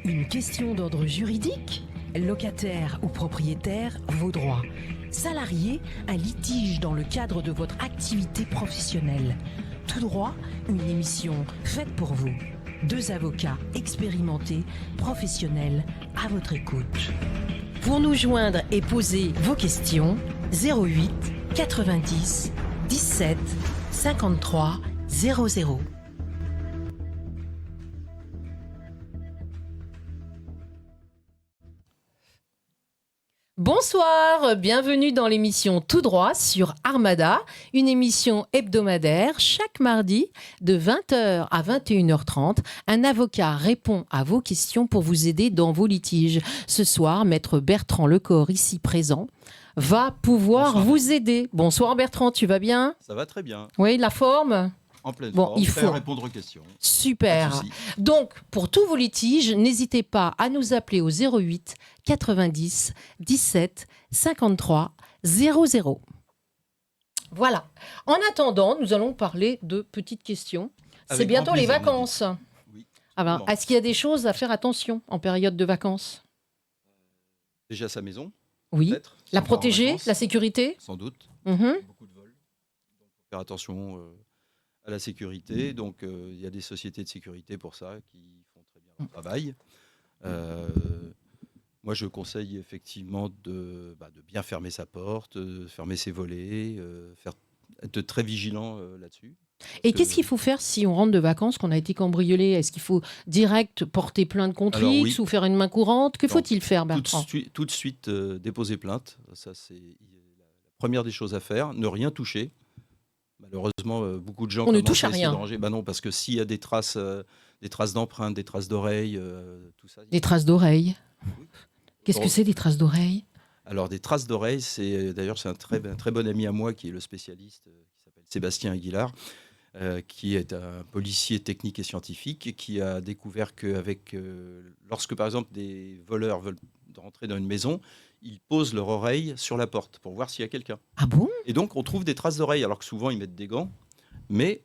Une question d'ordre juridique? Locataire ou propriétaire, vos droits. Salarié, un litige dans le cadre de votre activité professionnelle. Tout droit, une émission faite pour vous. Deux avocats expérimentés, professionnels, à votre écoute. Pour nous joindre et poser vos questions, 08 90 17 53 00. Bonsoir, bienvenue dans l'émission Tout droit sur Armada, une émission hebdomadaire chaque mardi de 20h à 21h30. Un avocat répond à vos questions pour vous aider dans vos litiges. Ce soir, maître Bertrand Lecor, ici présent, va pouvoir vous aider. Bonsoir Bertrand, tu vas bien? Ça va très bien. Oui, la forme? En pleine Bon, forme, il faut répondre aux questions. Super. Donc, pour tous vos litiges, n'hésitez pas à nous appeler au 08 90 17 53 00. Voilà. En attendant, nous allons parler de petites questions. C'est bientôt les vacances. Oui. Alors, est-ce qu'il y a des choses à faire attention en période de vacances? Déjà sa maison. Oui. La protéger, la sécurité? Sans doute. Mhm. Beaucoup de vols. Donc, faut faire attention à la sécurité. Donc, il y a des sociétés de sécurité pour ça qui font très bien leur travail. Moi, je conseille effectivement de bien fermer sa porte, fermer ses volets, être très vigilant là-dessus. Et qu'est-ce qu'il faut faire si on rentre de vacances, qu'on a été cambriolé? Est-ce qu'il faut direct porter plainte contre X ou faire une main courante? Que faut-il faire, Bertrand? Tout de suite déposer plainte. Ça, c'est la première des choses à faire. Ne rien toucher. Malheureusement, beaucoup de gens commencent à rien. Se ranger. Non, parce que s'il y a des traces d'empreintes, des traces d'oreilles, tout ça. Des traces d'oreilles. Oui. Qu'est-ce que c'est des traces d'oreilles? Alors, des traces d'oreilles, c'est un très bon ami à moi qui est le spécialiste, qui s'appelle Sébastien Aguilar, qui est un policier technique et scientifique, qui a découvert que lorsque, par exemple, des voleurs veulent rentrer dans une maison, ils posent leur oreille sur la porte pour voir s'il y a quelqu'un. Ah bon? Et donc, on trouve des traces d'oreilles, alors que souvent, ils mettent des gants, mais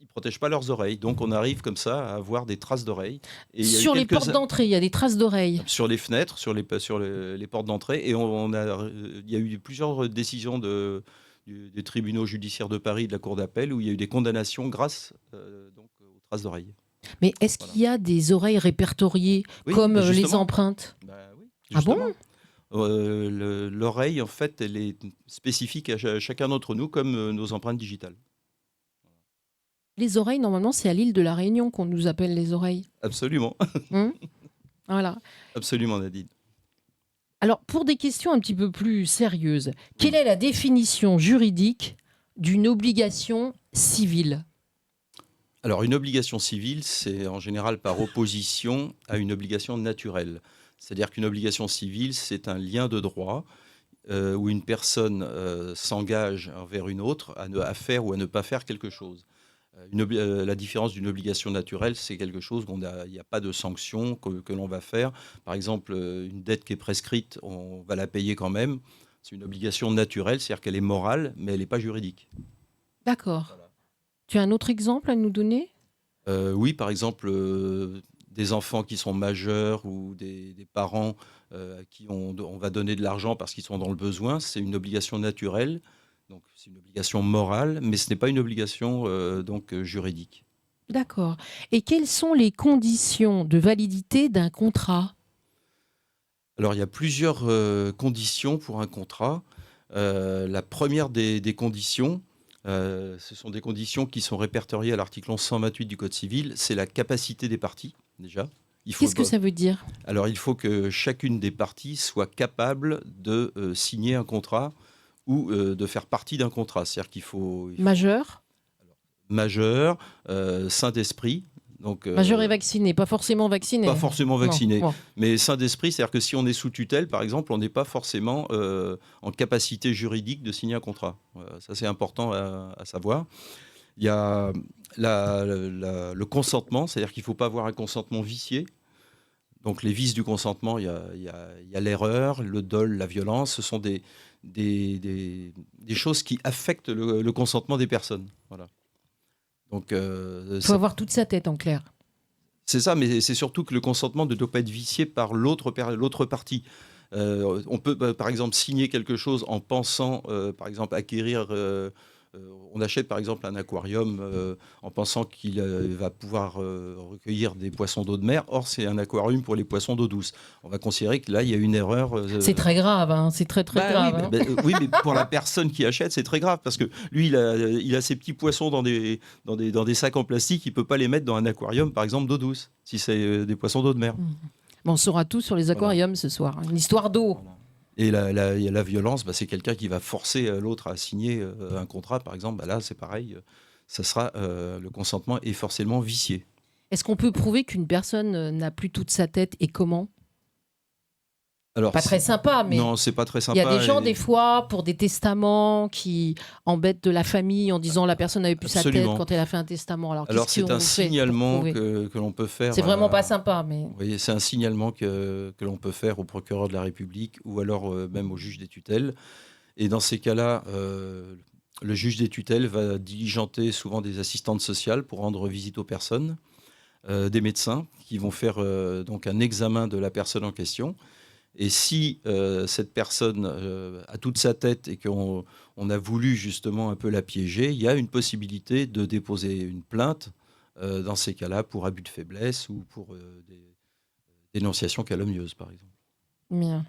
ils ne protègent pas leurs oreilles. Donc, on arrive comme ça à avoir des traces d'oreilles. Sur les portes d'entrée, il y a des traces d'oreilles. Sur les fenêtres, sur les portes d'entrée. Et il y a eu plusieurs décisions des tribunaux judiciaires de Paris, de la Cour d'appel, où il y a eu des condamnations grâce aux traces d'oreilles. Mais est-ce qu'il y a des oreilles répertoriées comme les empreintes? Oui, ah bon? L'oreille, en fait, elle est spécifique à chacun d'entre nous, comme nos empreintes digitales. Les oreilles, normalement, c'est à l'île de la Réunion qu'on nous appelle les oreilles. Absolument. Voilà. Absolument, Nadine. Alors, pour des questions un petit peu plus sérieuses, quelle est la définition juridique d'une obligation civile? Alors, une obligation civile, c'est en général par opposition à une obligation naturelle. C'est-à-dire qu'une obligation civile, c'est un lien de droit où une personne s'engage envers une autre à faire ou à ne pas faire quelque chose. La différence d'une obligation naturelle, c'est quelque chose où il n'y a pas de sanction que l'on va faire. Par exemple, une dette qui est prescrite, on va la payer quand même. C'est une obligation naturelle, c'est-à-dire qu'elle est morale, mais elle n'est pas juridique. D'accord. Voilà. Tu as un autre exemple à nous donner? Oui, par exemple, des enfants qui sont majeurs ou des parents à qui on va donner de l'argent parce qu'ils sont dans le besoin, c'est une obligation naturelle. Donc, c'est une obligation morale, mais ce n'est pas une obligation juridique. D'accord. Et quelles sont les conditions de validité d'un contrat? Alors, il y a plusieurs conditions pour un contrat. La première des conditions, ce sont des conditions qui sont répertoriées à l'article 1128 du Code civil. C'est la capacité des parties, déjà. Qu'est-ce que ça veut dire? Alors, il faut que chacune des parties soit capable de signer un contrat ou de faire partie d'un contrat. C'est-à-dire qu'il faut... Majeur? Majeur, saint d'esprit. Donc, majeur et vacciné, pas forcément vacciné. Pas forcément vacciné. Non. Mais saint d'esprit, c'est-à-dire que si on est sous tutelle, par exemple, on n'est pas forcément en capacité juridique de signer un contrat. Ça, c'est important à savoir. Il y a le consentement, c'est-à-dire qu'il ne faut pas avoir un consentement vicié. Donc les vices du consentement, il y a l'erreur, le dol, la violence. Ce sont des choses qui affectent le consentement des personnes. Voilà. Donc, faut avoir toute sa tête en clair. C'est ça, mais c'est surtout que le consentement ne doit pas être vicié par l'autre partie. On peut, par exemple, signer quelque chose en pensant, par exemple, acquérir. On achète par exemple un aquarium en pensant qu'il va pouvoir recueillir des poissons d'eau de mer. Or, c'est un aquarium pour les poissons d'eau douce. On va considérer que là, il y a une erreur. C'est très grave, hein. C'est très très grave. Oui, hein. oui, mais pour la personne qui achète, c'est très grave parce que lui, il a ses petits poissons dans des sacs en plastique. Il ne peut pas les mettre dans un aquarium, par exemple, d'eau douce, si c'est des poissons d'eau de mer. Bon, on saura tout sur les aquariums ce soir. Une histoire d'eau. Voilà. Et la violence, c'est quelqu'un qui va forcer l'autre à signer un contrat, par exemple. Là, c'est pareil. Ça sera, le consentement est forcément vicié. Est-ce qu'on peut prouver qu'une personne n'a plus toute sa tête et comment ? Alors, Pas très sympa, mais non, c'est pas très il sympa. y a des gens, des fois, pour des testaments, qui embêtent de la famille en disant la personne n'avait plus sa tête Absolument. quand elle a fait un testament. Alors c'est un signalement que l'on peut faire. C'est vraiment pas sympa, mais Vous voyez, c'est un signalement que l'on peut faire au procureur de la République ou alors même au juge des tutelles. Et dans ces cas-là, le juge des tutelles va diligenter souvent des assistantes sociales pour rendre visite aux personnes, des médecins qui vont faire donc un examen de la personne en question. Et si cette personne a toute sa tête et qu'on a voulu justement un peu la piéger, il y a une possibilité de déposer une plainte dans ces cas-là pour abus de faiblesse ou pour des dénonciations calomnieuses, par exemple. bien.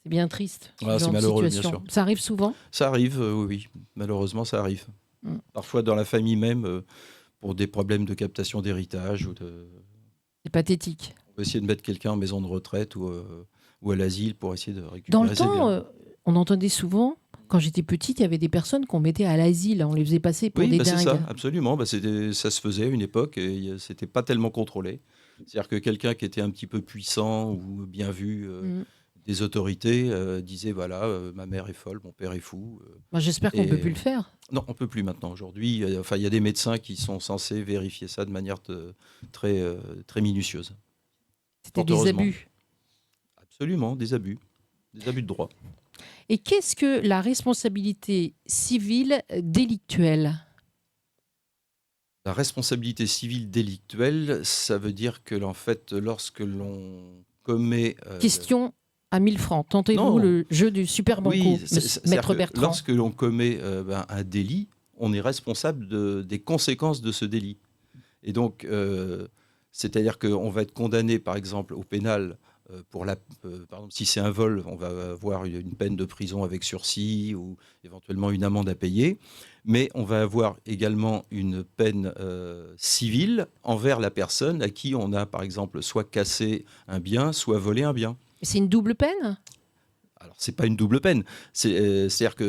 C'est bien triste. ce Ah, c'est genre de malheureux, bien situation. sûr. Ça arrive souvent ? Ça arrive, oui. Malheureusement, ça arrive. Parfois dans la famille même, pour des problèmes de captation d'héritage. C'est pathétique. On peut essayer de mettre quelqu'un en maison de retraite ou à l'asile pour essayer de récupérer Dans le ses temps, biens. on entendait souvent, quand j'étais petite, il y avait des personnes qu'on mettait à l'asile. On les faisait passer pour Oui, des c'est dingues. ça, absolument. Ça se faisait à une époque et c'était pas tellement contrôlé. C'est-à-dire que quelqu'un qui était un petit peu puissant ou bien vu des autorités disait voilà, ma mère est folle, mon père est fou. Moi, j'espère qu'on ne peut plus le faire. Non, on peut plus maintenant. Aujourd'hui, il y a des médecins qui sont censés vérifier ça de manière très, très minutieuse. C'était Fort des heureusement. abus. Absolument, des abus de droit. Et qu'est-ce que la responsabilité civile délictuelle ? La responsabilité civile délictuelle, ça veut dire que, en fait, lorsque l'on commet... Question à 1000 francs. Tentez-vous Non. le jeu du super banco, Oui, c'est-à-dire maître que Bertrand. lorsque l'on commet un délit, on est responsable des conséquences de ce délit. Et donc, c'est-à-dire qu'on va être condamné, par exemple, au pénal, par exemple, si c'est un vol, on va avoir une peine de prison avec sursis ou éventuellement une amende à payer. Mais on va avoir également une peine civile envers la personne à qui on a, par exemple, soit cassé un bien, soit volé un bien. C'est une double peine ? Alors, c'est pas une double peine. C'est-à-dire que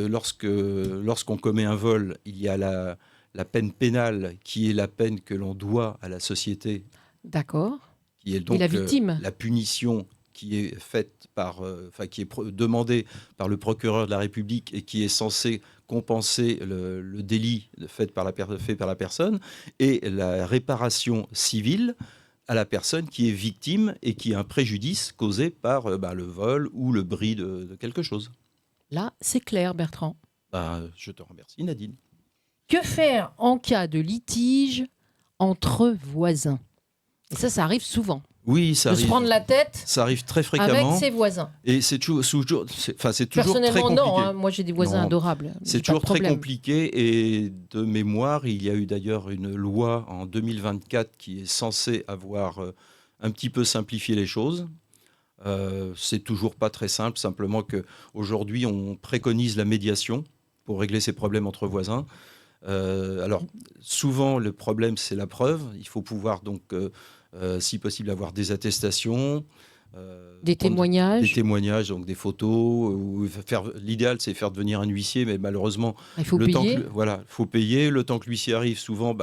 lorsqu'on commet un vol, il y a la peine pénale qui est la peine que l'on doit à la société. D'accord. Qui est donc Et la victime. la punition qui est faite demandée par le procureur de la République et qui est censée compenser le délit fait par la personne, et la réparation civile à la personne qui est victime et qui a un préjudice causé par le vol ou le bris de quelque chose. Là, c'est clair, Bertrand. Je te remercie, Nadine. Que faire en cas de litige entre voisins ? Et ça arrive souvent. Oui, ça de arrive. Se prendre la tête. Ça arrive très fréquemment. Avec ses voisins. Et c'est toujours très compliqué. Personnellement, non. Hein, moi, j'ai des voisins adorables. C'est toujours très compliqué. Et de mémoire, il y a eu d'ailleurs une loi en 2024 qui est censée avoir un petit peu simplifié les choses. C'est toujours pas très simple. Simplement qu'aujourd'hui, on préconise la médiation pour régler ces problèmes entre voisins. Alors, souvent, le problème, c'est la preuve. Il faut pouvoir donc... si possible, avoir des attestations. Des témoignages. Des témoignages, donc des photos. L'idéal, c'est faire devenir un huissier, mais malheureusement, il faut payer. Faut payer. Le temps que l'huissier arrive, souvent,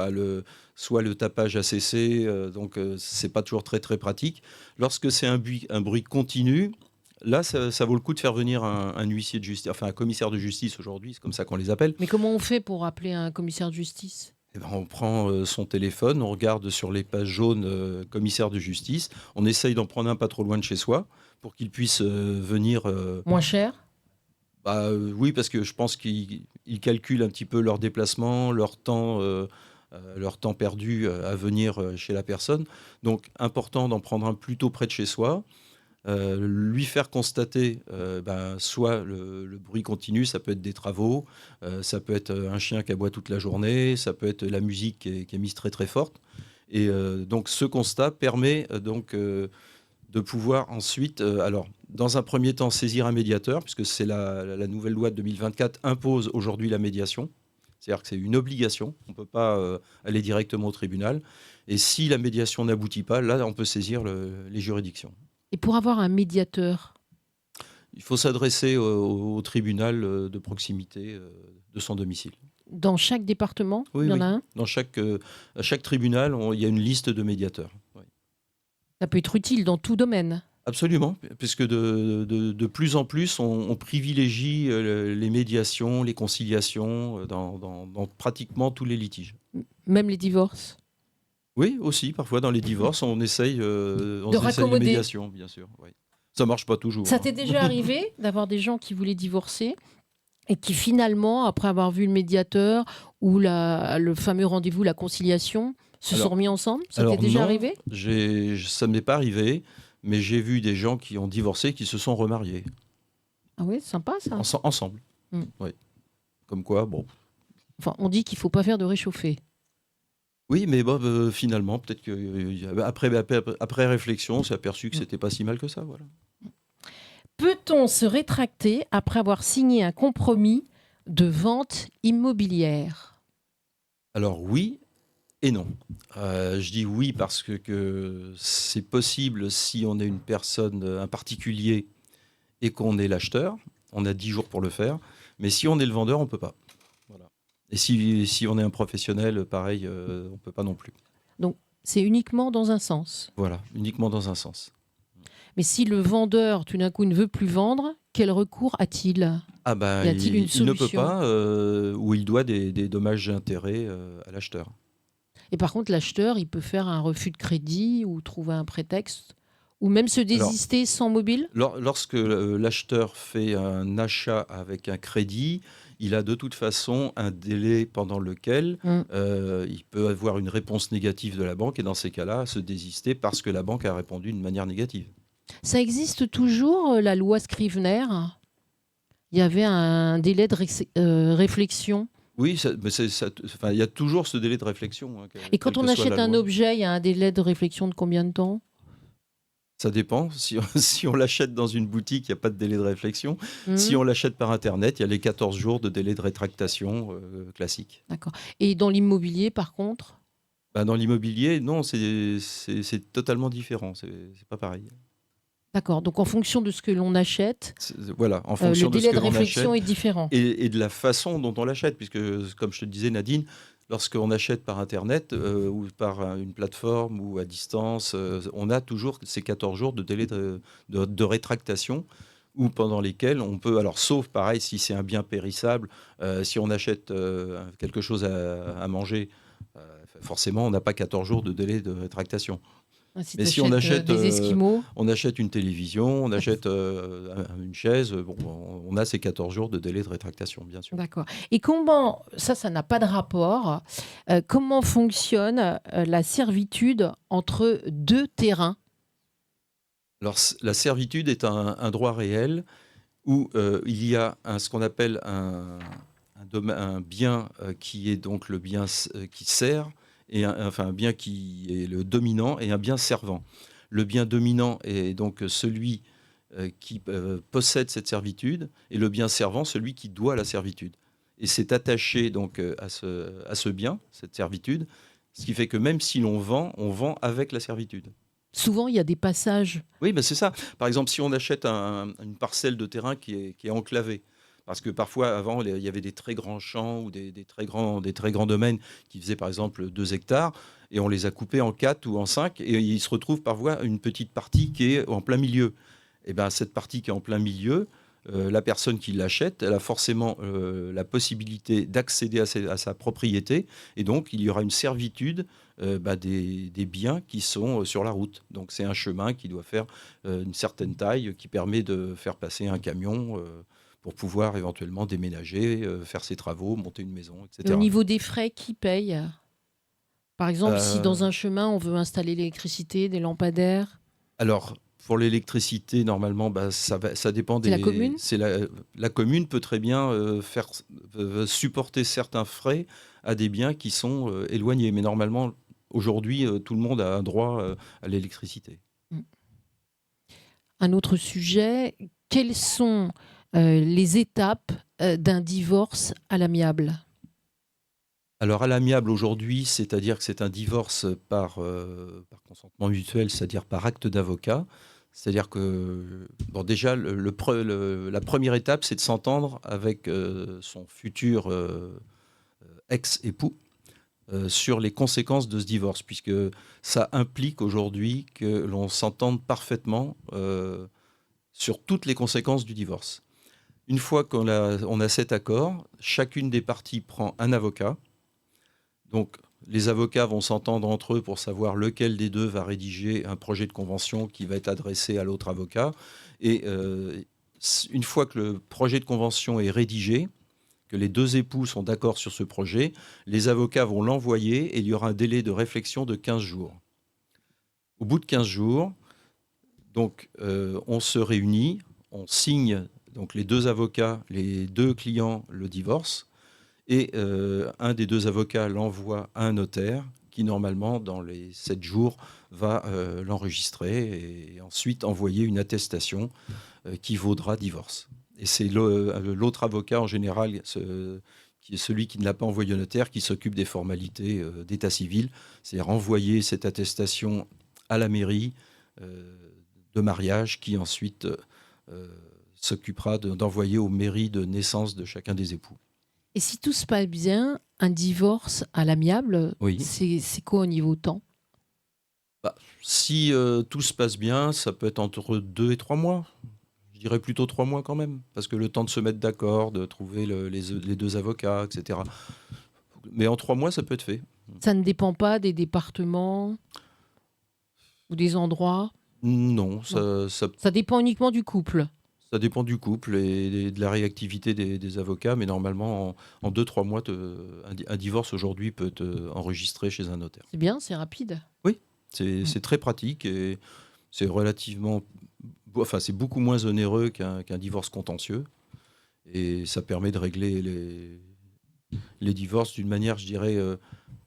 soit le tapage a cessé, donc c'est pas toujours très, très pratique. Lorsque c'est un bruit continu, là, ça vaut le coup de faire venir un huissier de justice, enfin un commissaire de justice aujourd'hui, c'est comme ça qu'on les appelle. Mais comment on fait pour appeler un commissaire de justice ? On prend son téléphone, on regarde sur les pages jaunes commissaire de justice, on essaye d'en prendre un pas trop loin de chez soi pour qu'il puisse venir... Moins cher ? Oui, parce que je pense qu'ils calculent un petit peu leur déplacement, leur temps leur temps perdu à venir chez la personne. Donc, important d'en prendre un plutôt près de chez soi. Lui faire constater soit le bruit continu, ça peut être des travaux, ça peut être un chien qui aboie toute la journée, ça peut être la musique qui est mise très très forte. Et donc ce constat permet de pouvoir ensuite, alors dans un premier temps, saisir un médiateur, puisque c'est la nouvelle loi de 2024 impose aujourd'hui la médiation. C'est-à-dire que c'est une obligation, on ne peut pas aller directement au tribunal. Et si la médiation n'aboutit pas, là, on peut saisir les juridictions. Et pour avoir un médiateur, Il faut s'adresser au tribunal de proximité de son domicile. dans chaque département, Oui, il y en oui. a un? À chaque tribunal, il y a une liste de médiateurs. Oui. Ça peut être utile dans tout domaine. Absolument, puisque de plus en plus, on privilégie les médiations, les conciliations dans pratiquement tous les litiges. Même les divorces. Oui, aussi, parfois dans les divorces, on essaye les raccommoder. médiations, bien sûr. Oui. Ça marche pas toujours. Ça t'est déjà arrivé d'avoir des gens qui voulaient divorcer et qui finalement, après avoir vu le médiateur ou le fameux rendez-vous, la conciliation, se sont remis ensemble? Ça t'est déjà non, arrivé? ça ne m'est pas arrivé, mais j'ai vu des gens qui ont divorcé qui se sont remariés. Ah oui, sympa ça. Ensemble. Mm. Oui. Comme quoi, bon. Enfin, on dit qu'il ne faut pas faire de réchauffé. Oui, mais bon, finalement, peut-être que après réflexion, on s'est aperçu que c'était pas si mal que ça. Voilà. Peut-on se rétracter après avoir signé un compromis de vente immobilière? Alors oui et non. Je dis oui parce que c'est possible si on est une personne, un particulier, et qu'on est l'acheteur. On a 10 jours pour le faire. Mais si on est le vendeur, on ne peut pas. Voilà. Et si on est un professionnel, pareil, on ne peut pas non plus. Donc, c'est uniquement dans un sens. Voilà, uniquement dans un sens. Mais si le vendeur, tout d'un coup, ne veut plus vendre, quel recours a-t-il? Ah ben, Y a-t-il une il ne peut solution? pas, ou il doit des dommages et intérêts à l'acheteur. Et par contre, l'acheteur, il peut faire un refus de crédit ou trouver un prétexte ou même se désister sans mobile? Lorsque l'acheteur fait un achat avec un crédit, il a de toute façon un délai pendant lequel il peut avoir une réponse négative de la banque et dans ces cas-là, se désister parce que la banque a répondu d'une manière négative. Ça existe toujours, la loi Scrivener? Il y avait un délai de réflexion. Oui, il y a toujours ce délai de réflexion. Hein, Et quand on achète un objet, il y a un délai de réflexion de combien de temps? Ça dépend. Si on l'achète dans une boutique, il n'y a pas de délai de réflexion. Si on l'achète par Internet, il y a les 14 jours de délai de rétractation classique. D'accord. Et dans l'immobilier, par contre? Dans l'immobilier, non, c'est totalement différent. C'est pas pareil. D'accord. Donc, en fonction de ce que l'on achète, voilà, en fonction le délai de ce que l'on réflexion achète est différent. et de la façon dont on l'achète. Puisque, comme je te disais, Nadine, lorsqu'on achète par Internet ou par une plateforme ou à distance, on a toujours ces 14 jours de délai de rétractation ou pendant lesquels on peut, alors sauf pareil si c'est un bien périssable, si on achète quelque chose à manger, forcément on n'a pas 14 jours de délai de rétractation. Si Mais si on achète des Esquimaux, on achète une télévision, on achète une chaise, on a ces 14 jours de délai de rétractation, bien sûr. d'accord. Et comment, ça n'a pas de rapport, comment fonctionne la servitude entre deux terrains? Alors, la servitude est un droit réel où il y a ce qu'on appelle un bien qui est donc le bien qui sert, et un bien qui est le dominant et un bien servant. Le bien dominant est donc celui qui possède cette servitude, et le bien servant, celui qui doit la servitude. Et c'est attaché donc à ce bien, cette servitude, ce qui fait que même si on vend avec la servitude. Souvent, il y a des passages. Oui, c'est ça. Par exemple, si on achète une parcelle de terrain qui est enclavée, parce que parfois, avant, il y avait des très grands champs ou des très grands domaines qui faisaient, par exemple, 2 hectares, et on les a coupés en 4 ou en 5, et il se retrouve parfois une petite partie qui est en plein milieu. Et bien, cette partie qui est en plein milieu, la personne qui l'achète, elle a forcément la possibilité d'accéder à sa propriété, et donc il y aura une servitude des biens qui sont sur la route. Donc c'est un chemin qui doit faire une certaine taille, qui permet de faire passer un camion pour pouvoir éventuellement déménager, faire ses travaux, monter une maison, etc. Au niveau des frais, qui paye? Par exemple, si Euh, dans un chemin, on veut installer l'électricité, des lampadaires, alors, pour l'électricité, normalement, ça dépend c'est la commune? la commune peut très bien supporter certains frais à des biens qui sont éloignés. Mais normalement, aujourd'hui, tout le monde a un droit à l'électricité. Mm. Un autre sujet, quelles sont les étapes d'un divorce à l'amiable? Alors, à l'amiable aujourd'hui, c'est-à-dire que c'est un divorce par consentement mutuel, c'est-à-dire par acte d'avocat. C'est-à-dire que, bon, déjà, la première étape, c'est de s'entendre avec son futur ex-époux sur les conséquences de ce divorce, puisque ça implique aujourd'hui que l'on s'entende parfaitement sur toutes les conséquences du divorce. Une fois on a cet accord, chacune des parties prend un avocat. Donc, les avocats vont s'entendre entre eux pour savoir lequel des deux va rédiger un projet de convention qui va être adressé à l'autre avocat. Et une fois que le projet de convention est rédigé, que les deux époux sont d'accord sur ce projet, les avocats vont l'envoyer et il y aura un délai de réflexion de 15 jours. Au bout de 15 jours, donc, on se réunit, on signe, donc les deux avocats, les deux clients, le divorce. Et un des deux avocats l'envoie à un notaire qui, normalement, dans les 7 jours, va l'enregistrer et ensuite envoyer une attestation qui vaudra divorce. Et c'est l'autre avocat, en général, qui est celui qui ne l'a pas envoyé au notaire, qui s'occupe des formalités d'état civil, c'est-à-dire envoyer cette attestation à la mairie de mariage qui ensuite s'occupera d'envoyer aux mairies de naissance de chacun des époux. Et si tout se passe bien, un divorce à l'amiable, Oui. c'est quoi au niveau temps? Si tout se passe bien, ça peut être entre 2 et 3 mois. Je dirais plutôt 3 mois quand même, parce que le temps de se mettre d'accord, de trouver les deux avocats, etc. Mais en 3 mois, ça peut être fait. Ça ne dépend pas des départements ou des endroits? Non, Ça dépend uniquement du couple. ça dépend du couple et de la réactivité des avocats, mais normalement, en 2-3 mois, un divorce aujourd'hui peut être enregistré chez un notaire. C'est bien, c'est rapide. Oui, c'est très pratique et c'est c'est beaucoup moins onéreux qu'un divorce contentieux. Et ça permet de régler les divorces d'une manière, je dirais,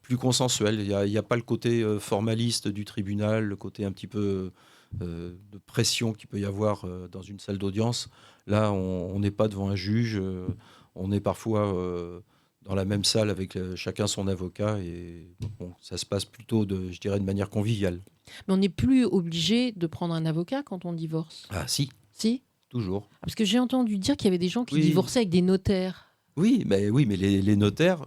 plus consensuelle. Il n'y a pas le côté formaliste du tribunal, le côté un petit peu de pression qu'il peut y avoir dans une salle d'audience. Là, on n'est pas devant un juge, on est parfois dans la même salle avec chacun son avocat et bon, ça se passe plutôt, je dirais, de manière conviviale. Mais on n'est plus obligé de prendre un avocat quand on divorce. Ah si, Si? toujours. Parce que j'ai entendu dire qu'il y avait des gens qui Oui. divorçaient avec des notaires. Oui, mais les notaires,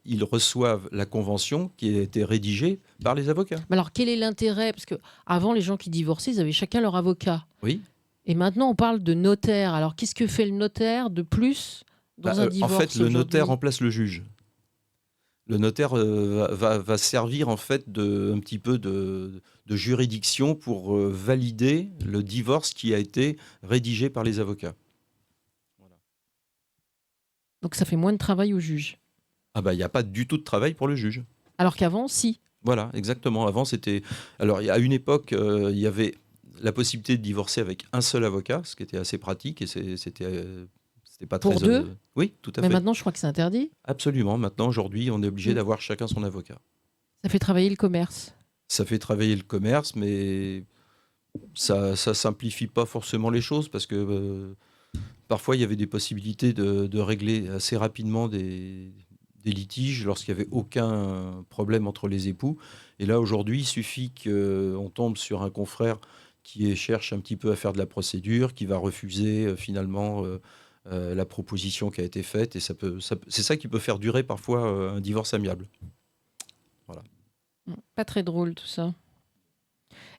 ils reçoivent la convention qui a été rédigée par les avocats. Mais alors, quel est l'intérêt? Parce que avant, les gens qui divorçaient, ils avaient chacun leur avocat. Oui. Et maintenant, on parle de notaire. Alors, qu'est-ce que fait le notaire de plus dans un divorce En fait, le notaire aujourd'hui? remplace le juge. Le notaire va servir en fait un petit peu de juridiction pour valider le divorce qui a été rédigé par les avocats. Voilà. Donc, ça fait moins de travail au juge. Ah bah il n'y a pas du tout de travail pour le juge. Alors qu'avant, si. Voilà, exactement. Avant, c'était. Alors, à une époque, il y avait la possibilité de divorcer avec un seul avocat, ce qui était assez pratique et c'était pas Pour très. deux? Oui, tout à Mais fait. maintenant, je crois que c'est interdit. Absolument. Maintenant, aujourd'hui, on est obligé Mm. d'avoir chacun son avocat. Ça fait travailler le commerce. Ça fait travailler le commerce, mais ça simplifie pas forcément les choses parce que parfois, il y avait des possibilités de régler assez rapidement des litiges lorsqu'il n'y avait aucun problème entre les époux. Et là, aujourd'hui, il suffit qu'on tombe sur un confrère qui cherche un petit peu à faire de la procédure, qui va refuser finalement la proposition qui a été faite. Et c'est ça qui peut faire durer parfois un divorce amiable. Voilà. Pas très drôle tout ça.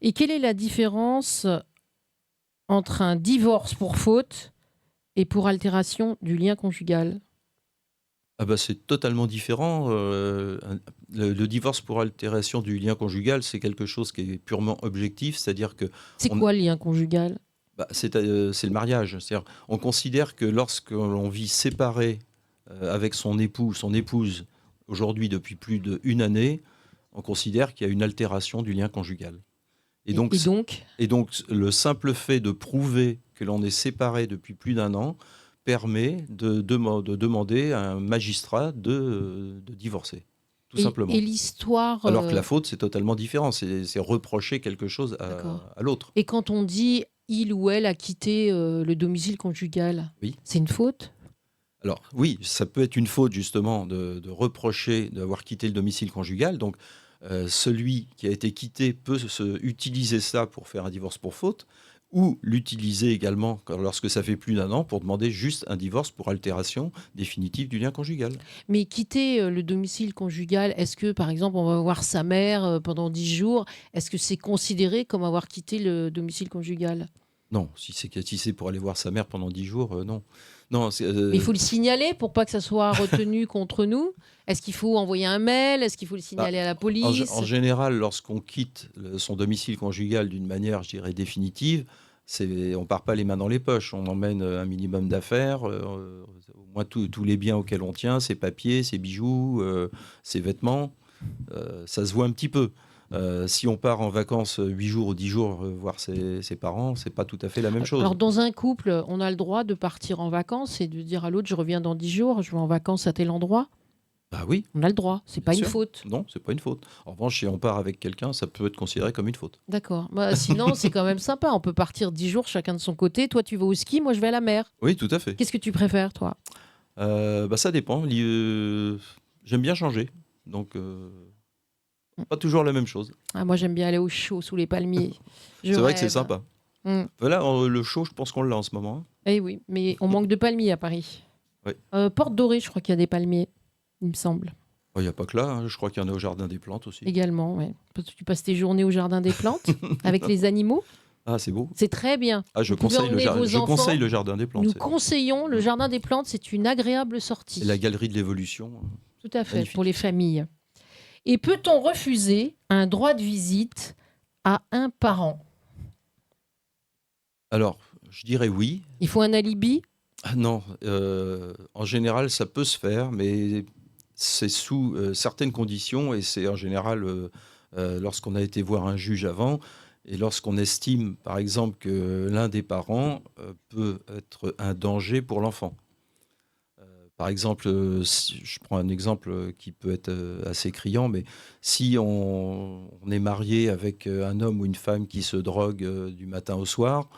Et quelle est la différence entre un divorce pour faute et pour altération du lien conjugal? Ah bah c'est totalement différent. Le divorce pour altération du lien conjugal, c'est quelque chose qui est purement objectif, c'est-à-dire que C'est quoi le lien conjugal? c'est le mariage. C'est-à-dire, on considère que lorsque l'on vit séparé avec son époux ou son épouse, aujourd'hui depuis plus d'1 année, on considère qu'il y a une altération du lien conjugal. Et donc Et donc, le simple fait de prouver que l'on est séparé depuis plus d'1 an permet de demander à un magistrat de divorcer, tout simplement. Et l'histoire... Alors que la faute, c'est totalement différent. C'est reprocher quelque chose à l'autre. Et quand on dit il ou elle a quitté le domicile conjugal, Oui. C'est une faute ? Alors oui, ça peut être une faute justement de reprocher d'avoir quitté le domicile conjugal. Donc celui qui a été quitté peut utiliser ça pour faire un divorce pour faute, ou l'utiliser également lorsque ça fait plus d'1 an pour demander juste un divorce pour altération définitive du lien conjugal. Mais quitter le domicile conjugal, est-ce que par exemple on va voir sa mère pendant 10 jours, est-ce que c'est considéré comme avoir quitté le domicile conjugal ? Non, si c'est pour aller voir sa mère pendant 10 jours, non. Non, Mais il faut le signaler pour pas que ça soit retenu contre nous. Est-ce qu'il faut envoyer un mail ? Est-ce qu'il faut le signaler à la police ? En général, lorsqu'on quitte son domicile conjugal d'une manière, je dirais, définitive, on ne part pas les mains dans les poches. On emmène un minimum d'affaires, au moins tous les biens auxquels on tient, ses papiers, ses bijoux, ses vêtements. Ça se voit un petit peu. Si on part en vacances 8 jours ou 10 jours voir ses parents, c'est pas tout à fait la même chose. Alors dans un couple, on a le droit de partir en vacances et de dire à l'autre je reviens dans 10 jours, je vais en vacances à tel endroit. Bah oui. On a le droit, c'est pas une faute. Non, c'est pas une faute. En revanche, si on part avec quelqu'un, ça peut être considéré comme une faute. D'accord. Bah, sinon, c'est quand même sympa. On peut partir 10 jours chacun de son côté. Toi, tu vas au ski, moi, je vais à la mer. Oui, tout à fait. Qu'est-ce que tu préfères, toi ? Ça dépend. J'aime bien changer. Donc, pas toujours la même chose. Ah, moi, j'aime bien aller au chaud, sous les palmiers. C'est vrai que c'est sympa. Voilà, le chaud, je pense qu'on l'a en ce moment. Eh oui, mais on manque de palmiers à Paris. Oui. Porte Dorée, je crois qu'il y a des palmiers, il me semble. Il n'y a pas que là, hein. Je crois qu'il y en a au Jardin des Plantes aussi. Également, oui. Tu passes tes journées au Jardin des Plantes avec les animaux. Ah, c'est beau. C'est très bien. Ah, je conseille le Jardin des Plantes. Nous conseillons le Jardin des Plantes, c'est une agréable sortie. Et la Galerie de l'Évolution. Tout à fait, magnifique. pour les familles. Et peut-on refuser un droit de visite à un parent ? Alors, je dirais oui. Il faut un alibi ? Non, en général, ça peut se faire, mais c'est sous certaines conditions, et c'est en général lorsqu'on a été voir un juge avant, et lorsqu'on estime, par exemple, que l'un des parents peut être un danger pour l'enfant. Par exemple, je prends un exemple qui peut être assez criant, mais si on est marié avec un homme ou une femme qui se drogue du matin au soir,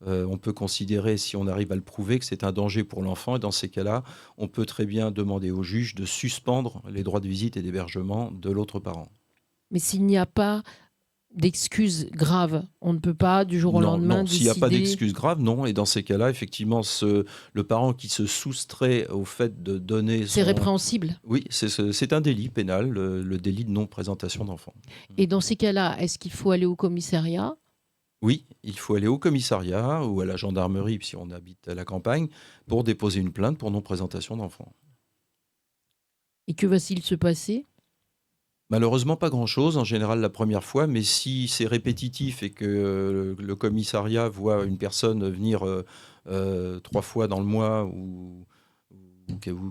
on peut considérer, si on arrive à le prouver, que c'est un danger pour l'enfant. Et dans ces cas-là, on peut très bien demander au juge de suspendre les droits de visite et d'hébergement de l'autre parent. Mais s'il n'y a pas d'excuses graves, on ne peut pas du jour au lendemain décider... S'il n'y a pas d'excuses graves, non. Et dans ces cas-là, effectivement, le parent qui se soustrait au fait de donner... C'est répréhensible. Oui, c'est un délit pénal, le délit de non-présentation d'enfant. Et dans ces cas-là, est-ce qu'il faut aller au commissariat ? Oui, il faut aller au commissariat ou à la gendarmerie, si on habite à la campagne, pour déposer une plainte pour non-présentation d'enfant. Et que va-t-il se passer ? Malheureusement, pas grand-chose, en général la première fois, mais si c'est répétitif et que le commissariat voit une personne venir 3 fois dans le mois ou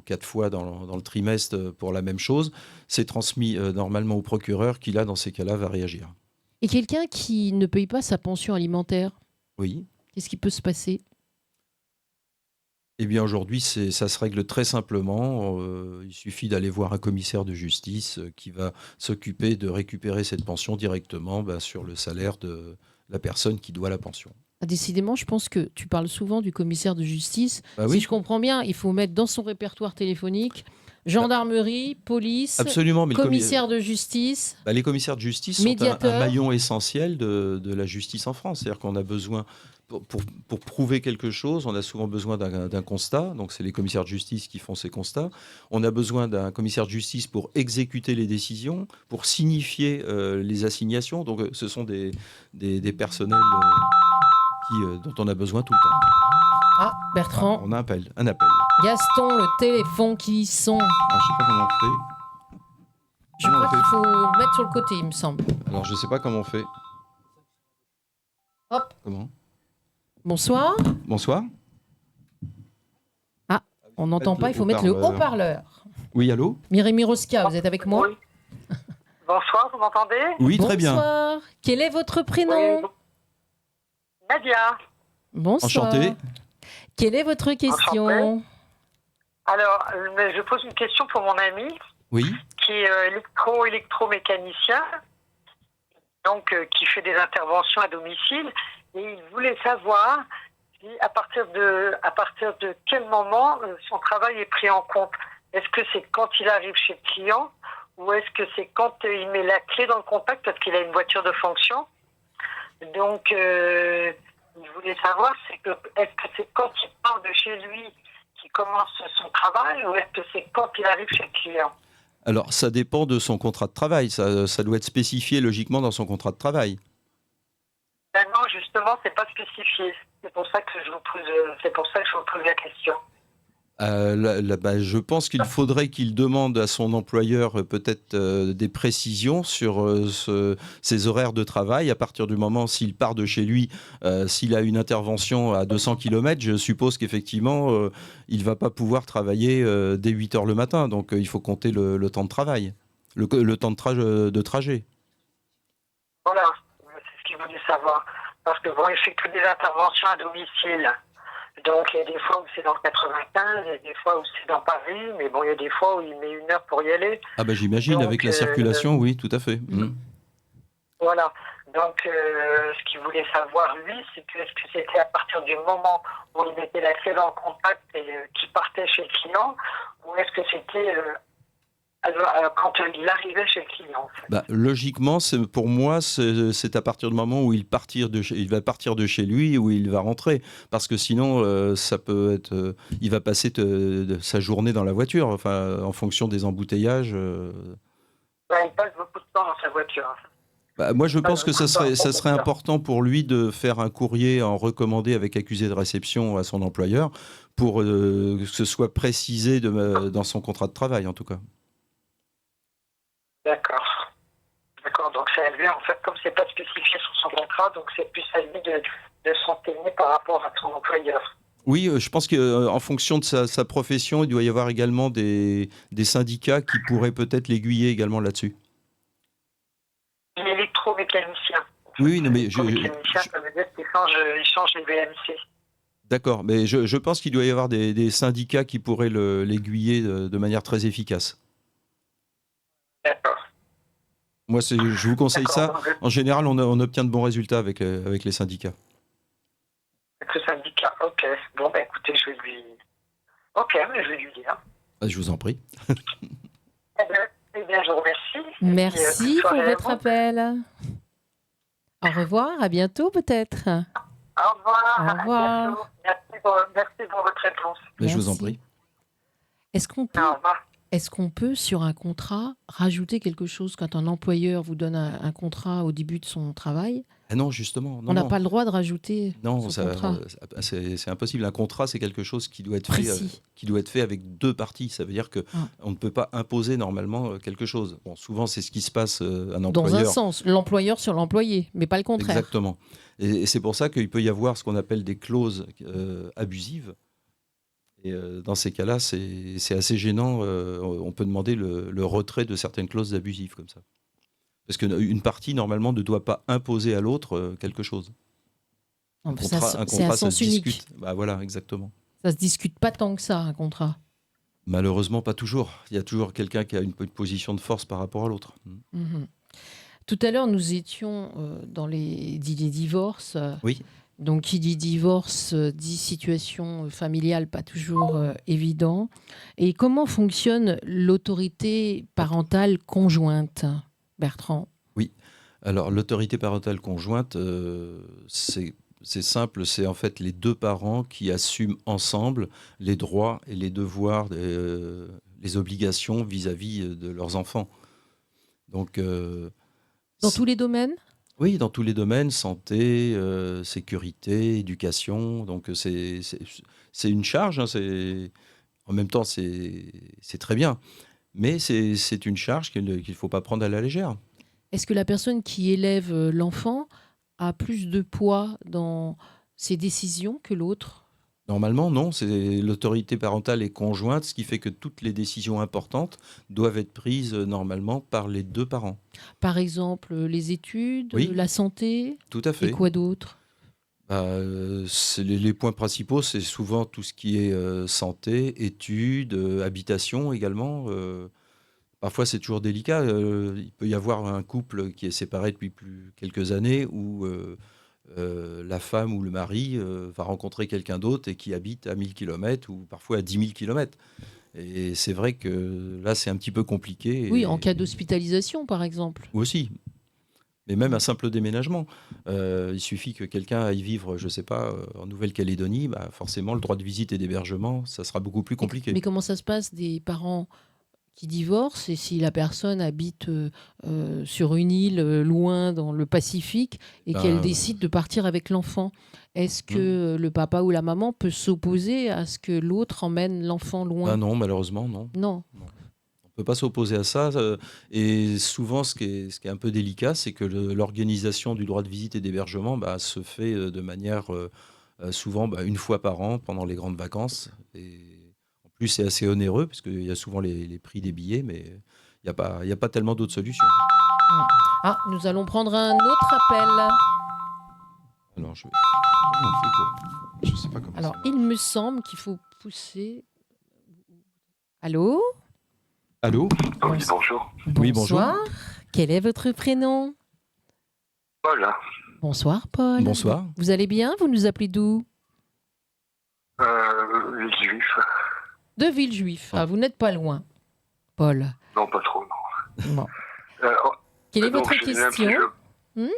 4 fois dans le trimestre pour la même chose, c'est transmis normalement au procureur qui, là, dans ces cas-là, va réagir. Et quelqu'un qui ne paye pas sa pension alimentaire, Oui. Qu'est-ce qui peut se passer ? Eh bien, aujourd'hui, ça se règle très simplement. Il suffit d'aller voir un commissaire de justice qui va s'occuper de récupérer cette pension directement sur le salaire de la personne qui doit la pension. Décidément, je pense que tu parles souvent du commissaire de justice. Bah oui. Si je comprends bien, il faut mettre dans son répertoire téléphonique gendarmerie, police, absolument, mais commissaire de justice. Les commissaires de justice sont un maillon essentiel de la justice en France. C'est-à-dire qu'on a besoin, pour prouver quelque chose, on a souvent besoin d'un constat. Donc, c'est les commissaires de justice qui font ces constats. On a besoin d'un commissaire de justice pour exécuter les décisions, pour signifier les assignations. Donc, ce sont des personnels dont on a besoin tout le temps. Ah, Bertrand. On a un appel. Gaston, le téléphone qui sonne. Alors, je ne sais pas comment on fait. Je crois qu'il faut mettre sur le côté, il me semble. Alors, je ne sais pas comment on fait. Hop. Comment ? Bonsoir. Bonsoir. Ah, on n'entend pas, il faut mettre le haut-parleur. Oui, allô ? Mireille Miroska, vous êtes avec moi ? Oui. Bonsoir, vous m'entendez? Oui, très bien. Bonsoir. Quel est votre prénom? Oui. Nadia. Bonsoir. Enchanté. Quelle est votre question? Alors, je pose une question pour mon ami Oui. qui est électromécanicien, donc qui fait des interventions à domicile, et il voulait savoir si, à partir de quel moment son travail est pris en compte. Est-ce que c'est quand il arrive chez le client, ou est-ce que c'est quand il met la clé dans le contact parce qu'il a une voiture de fonction? Donc, il voulait savoir, est-ce que c'est quand il part de chez lui qu'il commence son travail, ou est-ce que c'est quand il arrive chez le client? Alors, ça dépend de son contrat de travail. Ça doit être spécifié logiquement dans son contrat de travail. Ben non, justement, c'est pas spécifié. C'est pour ça que je vous pose la question. Je pense qu'il faudrait qu'il demande à son employeur peut-être des précisions sur ses horaires de travail. À partir du moment s'il part de chez lui, s'il a une intervention à 200 km, je suppose qu'effectivement, il ne va pas pouvoir travailler dès 8 heures le matin. Donc il faut compter le temps de travail, le temps de trajet. Voilà, c'est ce qu'il voulait savoir. Parce que bon, il fait que des interventions à domicile. Donc, il y a des fois où c'est dans le 95, il y a des fois où c'est dans Paris, mais bon, il y a des fois où il met 1 heure pour y aller. Ah bah j'imagine, Donc, avec la circulation, oui, tout à fait. Voilà. Donc, ce qu'il voulait savoir, lui, c'est que est-ce que c'était à partir du moment où il mettait la clé dans le contact et qu'il partait chez le client, ou est-ce que c'était quand il arrivait chez le client, en fait. Bah, logiquement, pour moi, c'est à partir du moment où il va partir de chez lui, où il va rentrer. Parce que sinon, ça peut être, il va passer sa journée dans la voiture, enfin, en fonction des embouteillages. Il passe beaucoup de temps dans sa voiture. Bah, moi, je pense que ça serait important pour lui de faire un courrier en recommandé avec accusé de réception à son employeur pour que ce soit précisé dans son contrat de travail, en tout cas. D'accord, donc c'est à lui, en fait, comme c'est pas spécifié sur son contrat, donc c'est plus à lui de s'enseigner par rapport à son employeur. Oui, je pense qu'en fonction de sa profession, il doit y avoir également des syndicats qui pourraient peut-être l'aiguiller également là-dessus. Il est électromécanicien. Oui, non, mais Électromécanicien, ça veut dire qu'il change les VMC. D'accord, mais je pense qu'il doit y avoir des syndicats qui pourraient l'aiguiller de manière très efficace. D'accord. Moi, je vous conseille ça. En général, on obtient de bons résultats avec les syndicats. Avec le syndicat, ok. Bon, écoutez, je vais lui dire. Je vous en prie. Eh bien, je vous remercie. Merci pour votre appel. appel. Au revoir, à bientôt peut-être. Au revoir. Au revoir. À bientôt. Merci pour votre réponse. Mais je vous en Merci. prie. Est-ce qu'on peut, sur un contrat, rajouter quelque chose quand un employeur vous donne un contrat au début de son travail? Ah non, justement. On n'a pas le droit de rajouter Non, son contrat. c'est impossible. Un contrat, c'est quelque chose qui doit être fait avec deux parties. Ça veut dire qu'on ne peut pas imposer normalement quelque chose. Bon, souvent, c'est ce qui se passe un employeur. Dans un sens, l'employeur sur l'employé, mais pas le contraire. Exactement. Et c'est pour ça qu'il peut y avoir ce qu'on appelle des clauses abusives. Et dans ces cas-là, c'est assez gênant. On peut demander le retrait de certaines clauses abusives comme ça. Parce qu'une partie, normalement, ne doit pas imposer à l'autre quelque chose. Un contrat, c'est à ça sens se unique. discute. Bah, voilà, exactement. Ça se discute pas tant que ça, un contrat. Malheureusement, pas toujours. Il y a toujours quelqu'un qui a une position de force par rapport à l'autre. Mhm. Tout à l'heure, nous étions dans les divorces. Oui. Donc, qui dit divorce, dit situation familiale pas toujours évident. Et comment fonctionne l'autorité parentale conjointe, Bertrand? Oui. Alors, l'autorité parentale conjointe, c'est simple. C'est en fait les deux parents qui assument ensemble les droits et les devoirs, les obligations vis-à-vis de leurs enfants. Donc, dans tous les domaines? Oui, dans tous les domaines, santé, sécurité, éducation. Donc c'est une charge, hein, en même temps c'est très bien, mais c'est une charge qu'il ne faut pas prendre à la légère. Est-ce que la personne qui élève l'enfant a plus de poids dans ses décisions que l'autre? Normalement, non. L'autorité parentale est conjointe, ce qui fait que toutes les décisions importantes doivent être prises normalement par les deux parents. Par exemple, les études, Oui, la santé tout à et fait. quoi d'autre? Les points principaux, c'est souvent tout ce qui est santé, études, habitation également. Parfois, c'est toujours délicat. Il peut y avoir un couple qui est séparé depuis quelques années où la femme ou le mari va rencontrer quelqu'un d'autre et qui habite à 1000 kilomètres ou parfois à 10 000 kilomètres. Et c'est vrai que là, c'est un petit peu Oui, en compliqué. cas d'hospitalisation, par exemple. Ou aussi, mais même un simple déménagement. Il suffit que quelqu'un aille vivre, je ne sais pas, en Nouvelle-Calédonie, bah forcément, le droit de visite et d'hébergement, ça sera beaucoup plus compliqué. Mais comment ça se passe des parents qui divorcent et si la personne habite sur une île loin dans le Pacifique et qu'elle Ben, décide de partir avec l'enfant, est-ce que le papa ou la maman peut s'opposer à ce que l'autre emmène l'enfant ben loin? non, malheureusement, non. Non. Non. On ne peut pas s'opposer à ça. Et souvent, ce qui est un peu délicat, c'est que l'organisation du droit de visite et d'hébergement se fait de manière souvent une fois par an pendant les grandes vacances. Et en plus, c'est assez onéreux, parce qu'il y a souvent les prix des billets, mais il y a pas tellement d'autres solutions. Ah, nous allons prendre un autre appel. Alors, comment on fait pour... Je sais pas comment Alors, ça il marche. me semble qu'il faut pousser. Allô? Allô? Oui, bonjour. Oui, bonjour. Bonsoir. Quel est votre prénom? Voilà. Bonsoir, Paul. Bonsoir. Vous allez bien? Vous nous appelez d'où? Les Juifs. De Villejuif. Ah, vous n'êtes pas loin, Paul. Non, pas trop, non. Bon. Euh, Quelle est donc, votre j'ai un petit question? jeu.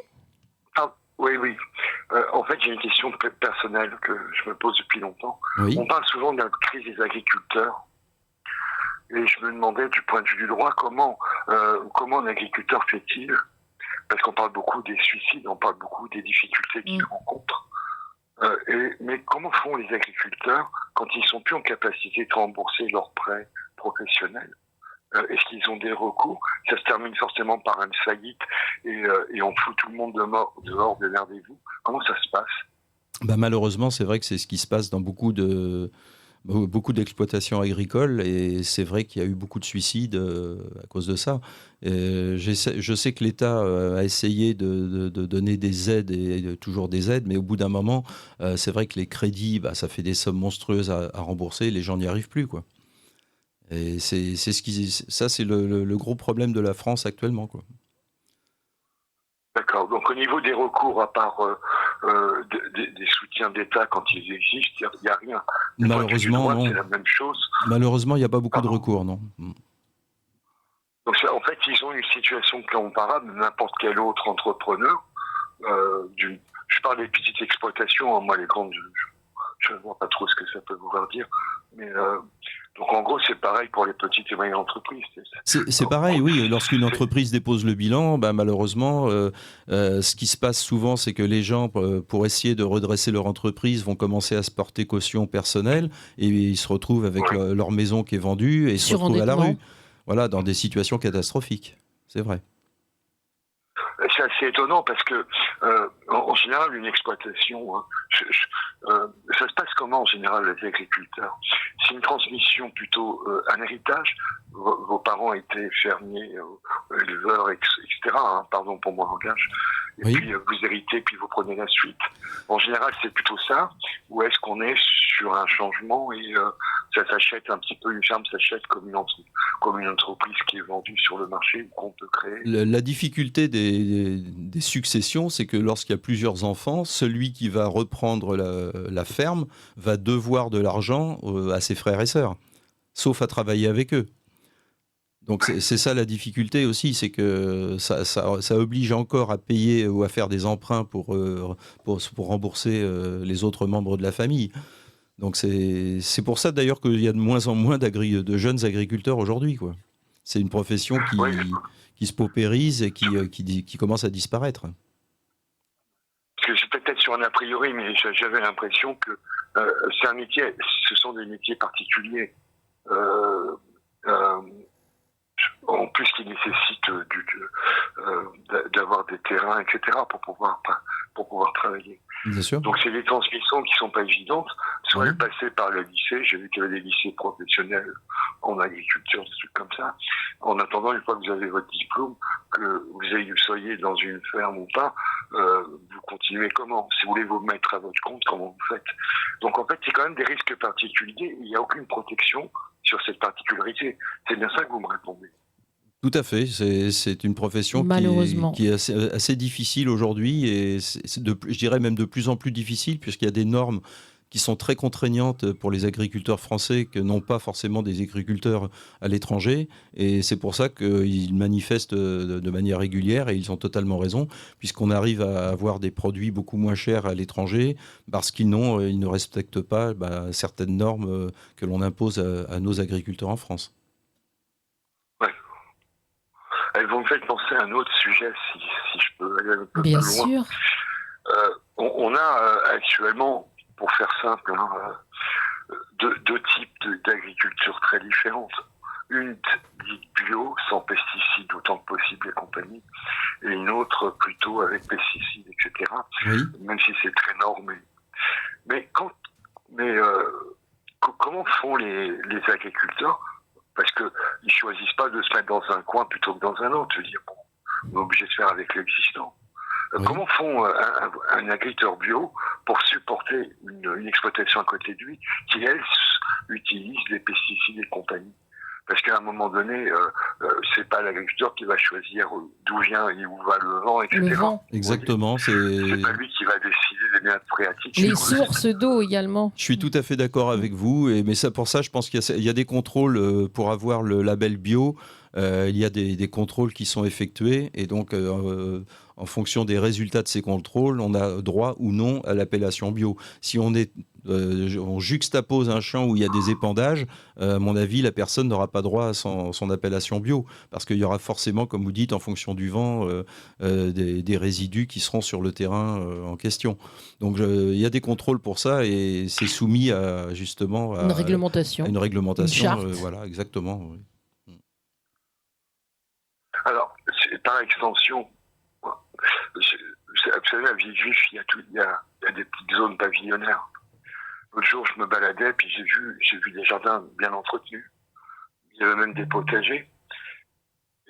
Oui, oui. En fait, j'ai une question personnelle que je me pose depuis longtemps. Oui. On parle souvent de la crise des agriculteurs. Et je me demandais, du point de vue du droit, comment un agriculteur fait-il? Parce qu'on parle beaucoup des suicides, on parle beaucoup des difficultés qu'ils rencontrent. Mais comment font les agriculteurs quand ils sont plus en capacité de rembourser leurs prêts professionnels? Est-ce qu'ils ont des recours? Ça se termine forcément par une faillite et on fout tout le monde dehors, démerdez-vous. Comment ça se passe? Malheureusement, c'est vrai que c'est ce qui se passe dans beaucoup d'exploitations agricoles, et c'est vrai qu'il y a eu beaucoup de suicides à cause de ça. Je sais que l'État a essayé de donner des aides et toujours des aides, mais au bout d'un moment, c'est vrai que les crédits, ça fait des sommes monstrueuses à rembourser, les gens n'y arrivent plus, quoi. Et ça, c'est le gros problème de la France actuellement, quoi. D'accord. Donc au niveau des recours, à part des soutiens d'État quand ils existent, il n'y a rien. Du point de vue du Malheureusement, droit, non. c'est la même chose. Malheureusement, il n'y a pas beaucoup de Pardon. recours, non. Donc en fait, ils ont une situation comparable à n'importe quel autre entrepreneur. Je parle des petites exploitations, hein, moi les grandes, je ne vois pas trop ce que ça peut vouloir dire. Mais donc en gros, c'est pareil pour les petites et moyennes entreprises. C'est pareil, oui. Lorsqu'une entreprise dépose le bilan, malheureusement, ce qui se passe souvent, c'est que les gens, pour essayer de redresser leur entreprise, vont commencer à se porter caution personnelle, et ils se retrouvent avec leur maison qui est vendue et se retrouvent à la rue. Voilà, dans des situations catastrophiques. C'est vrai. C'est assez étonnant parce que, en général, une exploitation, hein, ça se passe comment en général les agriculteurs? C'est une transmission plutôt un héritage. Vos parents étaient fermiers, éleveurs, etc. Hein, pardon pour mon langage. Et puis vous héritez, puis vous prenez la suite. En général, c'est plutôt ça. Ou est-ce qu'on est sur un changement et ça s'achète un petit peu, une ferme s'achète comme une entreprise qui est vendue sur le marché ou qu'on peut créer? La difficulté des successions, c'est que lorsqu'il y a plusieurs enfants, celui qui va reprendre la ferme va devoir de l'argent à ses frères et sœurs, sauf à travailler avec eux. Donc c'est ça la difficulté aussi, c'est que ça oblige encore à payer ou à faire des emprunts pour rembourser les autres membres de la famille. Donc c'est pour ça d'ailleurs qu'il y a de moins en moins de jeunes agriculteurs aujourd'hui, quoi. C'est une profession qui se paupérise et qui commence à disparaître. Parce que c'est peut-être sur un a priori, mais j'avais l'impression que c'est un métier, ce sont des métiers particuliers. En plus, qui nécessitent d'avoir des terrains, etc., pour pouvoir travailler. Bien sûr. Donc, c'est des transmissions qui ne sont pas évidentes. Toi, elle passait par le lycée, j'ai vu qu'il y avait des lycées professionnels en agriculture, des trucs comme ça. En attendant, une fois que vous avez votre diplôme, que vous soyez dans une ferme ou pas, vous continuez comment? Si vous voulez vous mettre à votre compte, comment vous faites? Donc en fait, c'est quand même des risques particuliers. Il n'y a aucune protection sur cette particularité. C'est bien ça que vous me répondez. Tout à fait, c'est une profession Malheureusement. qui est assez difficile aujourd'hui et je dirais même de plus en plus difficile puisqu'il y a des normes qui sont très contraignantes pour les agriculteurs français que n'ont pas forcément des agriculteurs à l'étranger. Et c'est pour ça qu'ils manifestent de manière régulière et ils ont totalement raison puisqu'on arrive à avoir des produits beaucoup moins chers à l'étranger parce qu'ils ne respectent pas certaines normes que l'on impose à nos agriculteurs en France. Vous me faites penser à un autre sujet, si je peux aller un peu Bien plus loin. sûr. On a actuellement, pour faire simple, deux types d'agriculture très différentes. Une dite bio, sans pesticides autant que possible et compagnie, et une autre plutôt avec pesticides, etc. Oui. Même si c'est très normé. Mais comment font les agriculteurs? Parce qu'ils ne choisissent pas de se mettre dans un coin plutôt que dans un autre. Je veux dire, bon, on est obligé de faire avec l'existant. Oui. Comment font un agriculteur bio pour supporter une exploitation à côté de lui qui, elle, utilise des pesticides et compagnie? Parce qu'à un moment donné, c'est pas l'agriculteur qui va choisir d'où vient et où va le vent, etc. Le vent. Exactement. C'est pas lui qui va décider des nappes phréatiques. Les sources d'eau également. Je suis tout à fait d'accord avec vous, mais pour ça, je pense qu'il y a des contrôles pour avoir le label bio. Il y a des contrôles qui sont effectués et donc en fonction des résultats de ces contrôles, on a droit ou non à l'appellation bio. Si on juxtapose un champ où il y a des épandages, à mon avis, la personne n'aura pas droit à son appellation bio parce qu'il y aura forcément, comme vous dites, en fonction du vent, des résidus qui seront sur le terrain en question. Donc il y a des contrôles pour ça et c'est soumis à justement Une réglementation. Une réglementation, Une charte. voilà, exactement. Oui. Alors, par extension, vous savez, à Villejuif, il y a des petites zones pavillonnaires. L'autre jour, je me baladais, puis j'ai vu des jardins bien entretenus. Il y avait même des potagers.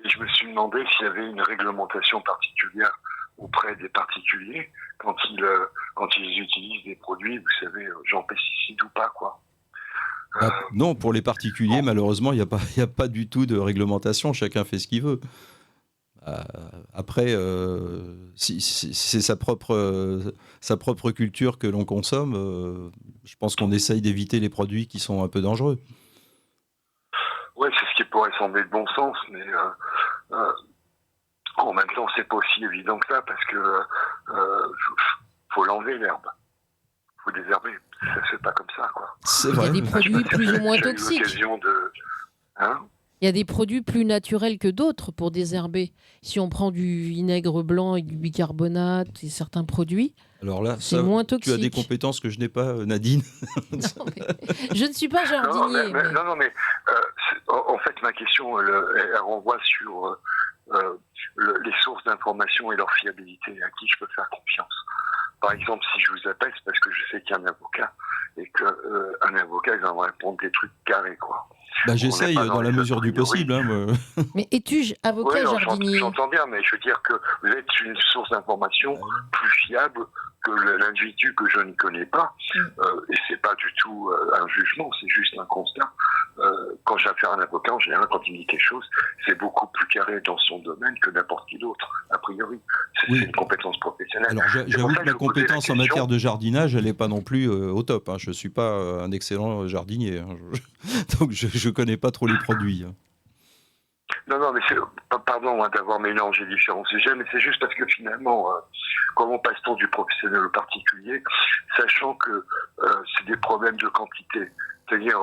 Et je me suis demandé s'il y avait une réglementation particulière auprès des particuliers quand ils utilisent des produits, vous savez, genre pesticides ou pas, quoi. Non, pour les particuliers, malheureusement, il n'y a pas du tout de réglementation. Chacun fait ce qu'il veut. Après, si c'est sa propre culture que l'on consomme, je pense qu'on essaye d'éviter les produits qui sont un peu dangereux. Oui, c'est ce qui pourrait sembler de bon sens, mais en même temps, c'est pas aussi évident que ça, parce que faut l'enlever, l'herbe. Faut désherber. Ça se fait pas comme ça, quoi. C'est vrai. Il y a des produits plus ou moins J'ai eu toxiques. l'occasion de... Il y a des produits plus naturels que d'autres pour désherber. Si on prend du vinaigre blanc et du bicarbonate et certains produits, alors là, c'est moins toxique. Tu as des compétences que je n'ai pas, Nadine. Non, je ne suis pas jardinier. Non, en fait, ma question, elle renvoie sur les sources d'information et leur fiabilité, à qui je peux faire confiance. Par exemple, si je vous appelle, c'est parce que je sais qu'il y a un avocat et qu'un avocat, il va me répondre des trucs carrés, quoi. J'essaye dans la mesure du possible. Mais es-tu avocat jardinier? J'entends bien, mais je veux dire que vous êtes une source d'information plus fiable que l'individu que je ne connais pas. Et c'est pas du tout un jugement, c'est juste un constat. Quand j'ai affaire à un avocat, en général, quand il me dit quelque chose, c'est beaucoup plus carré dans son domaine que n'importe qui d'autre, a priori. C'est une compétence professionnelle. Alors j'avoue que ma compétence en matière de jardinage, elle n'est pas non plus au top. Je ne suis pas un excellent jardinier. Donc je ne connais pas trop les produits. Non, mais pardon d'avoir mélangé différents sujets, mais c'est juste parce que finalement, comment passe-t-on du professionnel au particulier, sachant que c'est des problèmes de quantité. C'est-à-dire,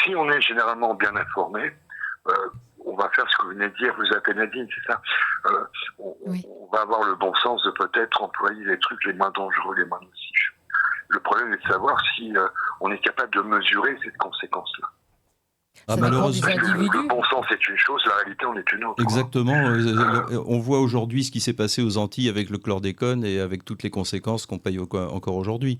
si on est généralement bien informé, on va faire ce que vous venez de dire, vous appelez Nadine, c'est ça. On va avoir le bon sens de peut-être employer les trucs les moins dangereux, les moins nocifs. Le problème est de savoir si on est capable de mesurer cette conséquence-là. Malheureusement, le bon sens est une chose, la réalité en est une autre. Exactement. On voit aujourd'hui ce qui s'est passé aux Antilles avec le chlordécone et avec toutes les conséquences qu'on paye encore aujourd'hui.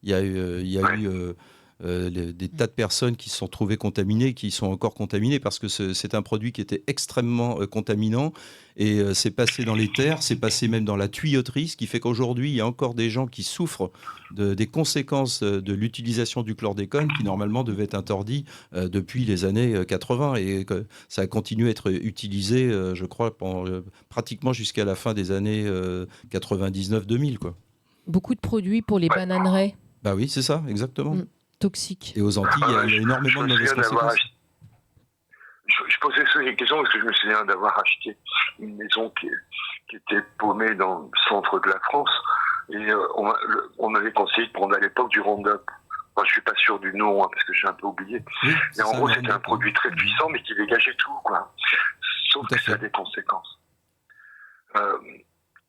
Il y a eu des tas de personnes qui se sont trouvées contaminées, qui sont encore contaminées parce que c'est un produit qui était extrêmement contaminant et c'est passé dans les terres, c'est passé même dans la tuyauterie, ce qui fait qu'aujourd'hui il y a encore des gens qui souffrent des conséquences de l'utilisation du chlordécone qui normalement devait être interdit depuis les années 80 et que ça a continué à être utilisé, je crois, pratiquement jusqu'à la fin des années 99-2000 quoi. Beaucoup de produits pour les bananeraies. Bah oui, c'est ça, exactement. Toxiques. Et aux Antilles, il y a énormément de mauvaises conséquences. Je posais ces questions parce que je me souviens d'avoir acheté une maison qui était paumée dans le centre de la France et on m'avait conseillé de prendre à l'époque du Roundup. Moi, je suis pas sûr du nom parce que j'ai un peu oublié. Oui, et en gros, c'était un produit très puissant mais qui dégageait tout, quoi. Sauf que ça a des conséquences.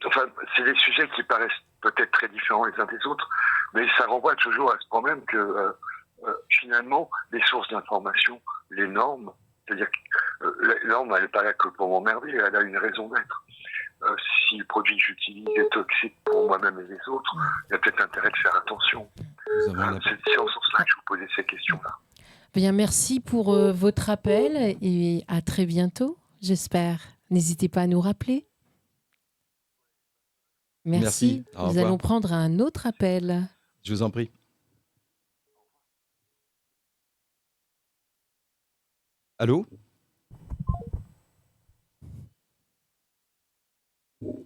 Enfin, c'est des sujets qui paraissent peut-être très différents les uns des autres, mais ça renvoie toujours à ce problème que finalement, les sources d'information, les normes, c'est-à-dire que la norme, elle n'est pas là que pour m'emmerder, elle a une raison d'être. Si le produit que j'utilise est toxique pour moi-même et les autres, il y a peut-être intérêt de faire attention. C'est en ce sens-là que je vous posais ces questions-là. Bien, merci pour votre appel et à très bientôt, j'espère. N'hésitez pas à nous rappeler. Merci. Nous allons prendre un autre appel. Je vous en prie. Allô ?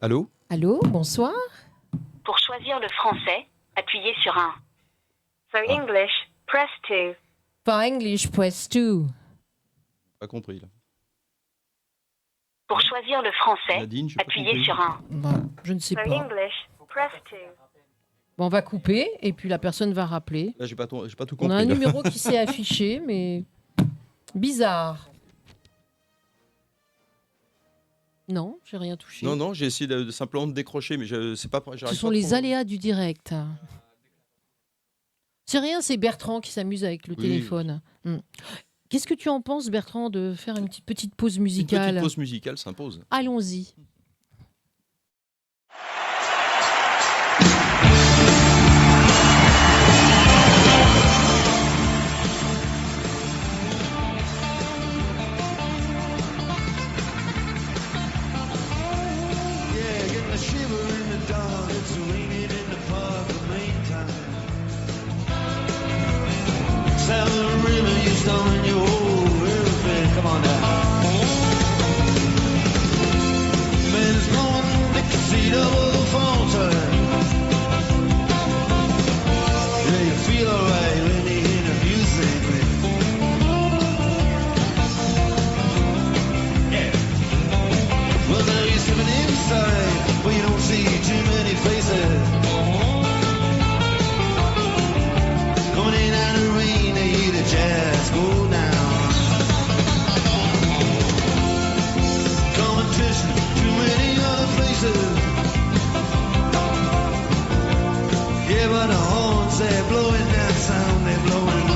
Allô ? Allô, bonsoir. Pour choisir le français, appuyez sur 1. For English, press 2. For English, press 2. Pas compris, là. Pour choisir le français, Nadine, appuyez sur 1. Je ne sais For pas. English, press 2. Bon, on va couper et puis la personne va rappeler. Là, j'ai pas tout compris. On a un là. numéro qui s'est affiché, mais bizarre. Non, j'ai rien touché. Non, j'ai essayé de simplement de décrocher, mais c'est pas. Ce sont les aléas du direct. C'est rien, c'est Bertrand qui s'amuse avec le téléphone. Qu'est-ce que tu en penses, Bertrand, de faire une petite pause musicale ? Une petite pause musicale s'impose. Allons-y. Come on now. Men's going to see double falter. Yeah, you feel alright when you hear the music. Yeah. Well, there is something inside, but you don't see too many faces. Coming in out of the rain, they hear the jazz go down. Too many other places. Yeah, but the horns, they're blowing that sound, they're blowing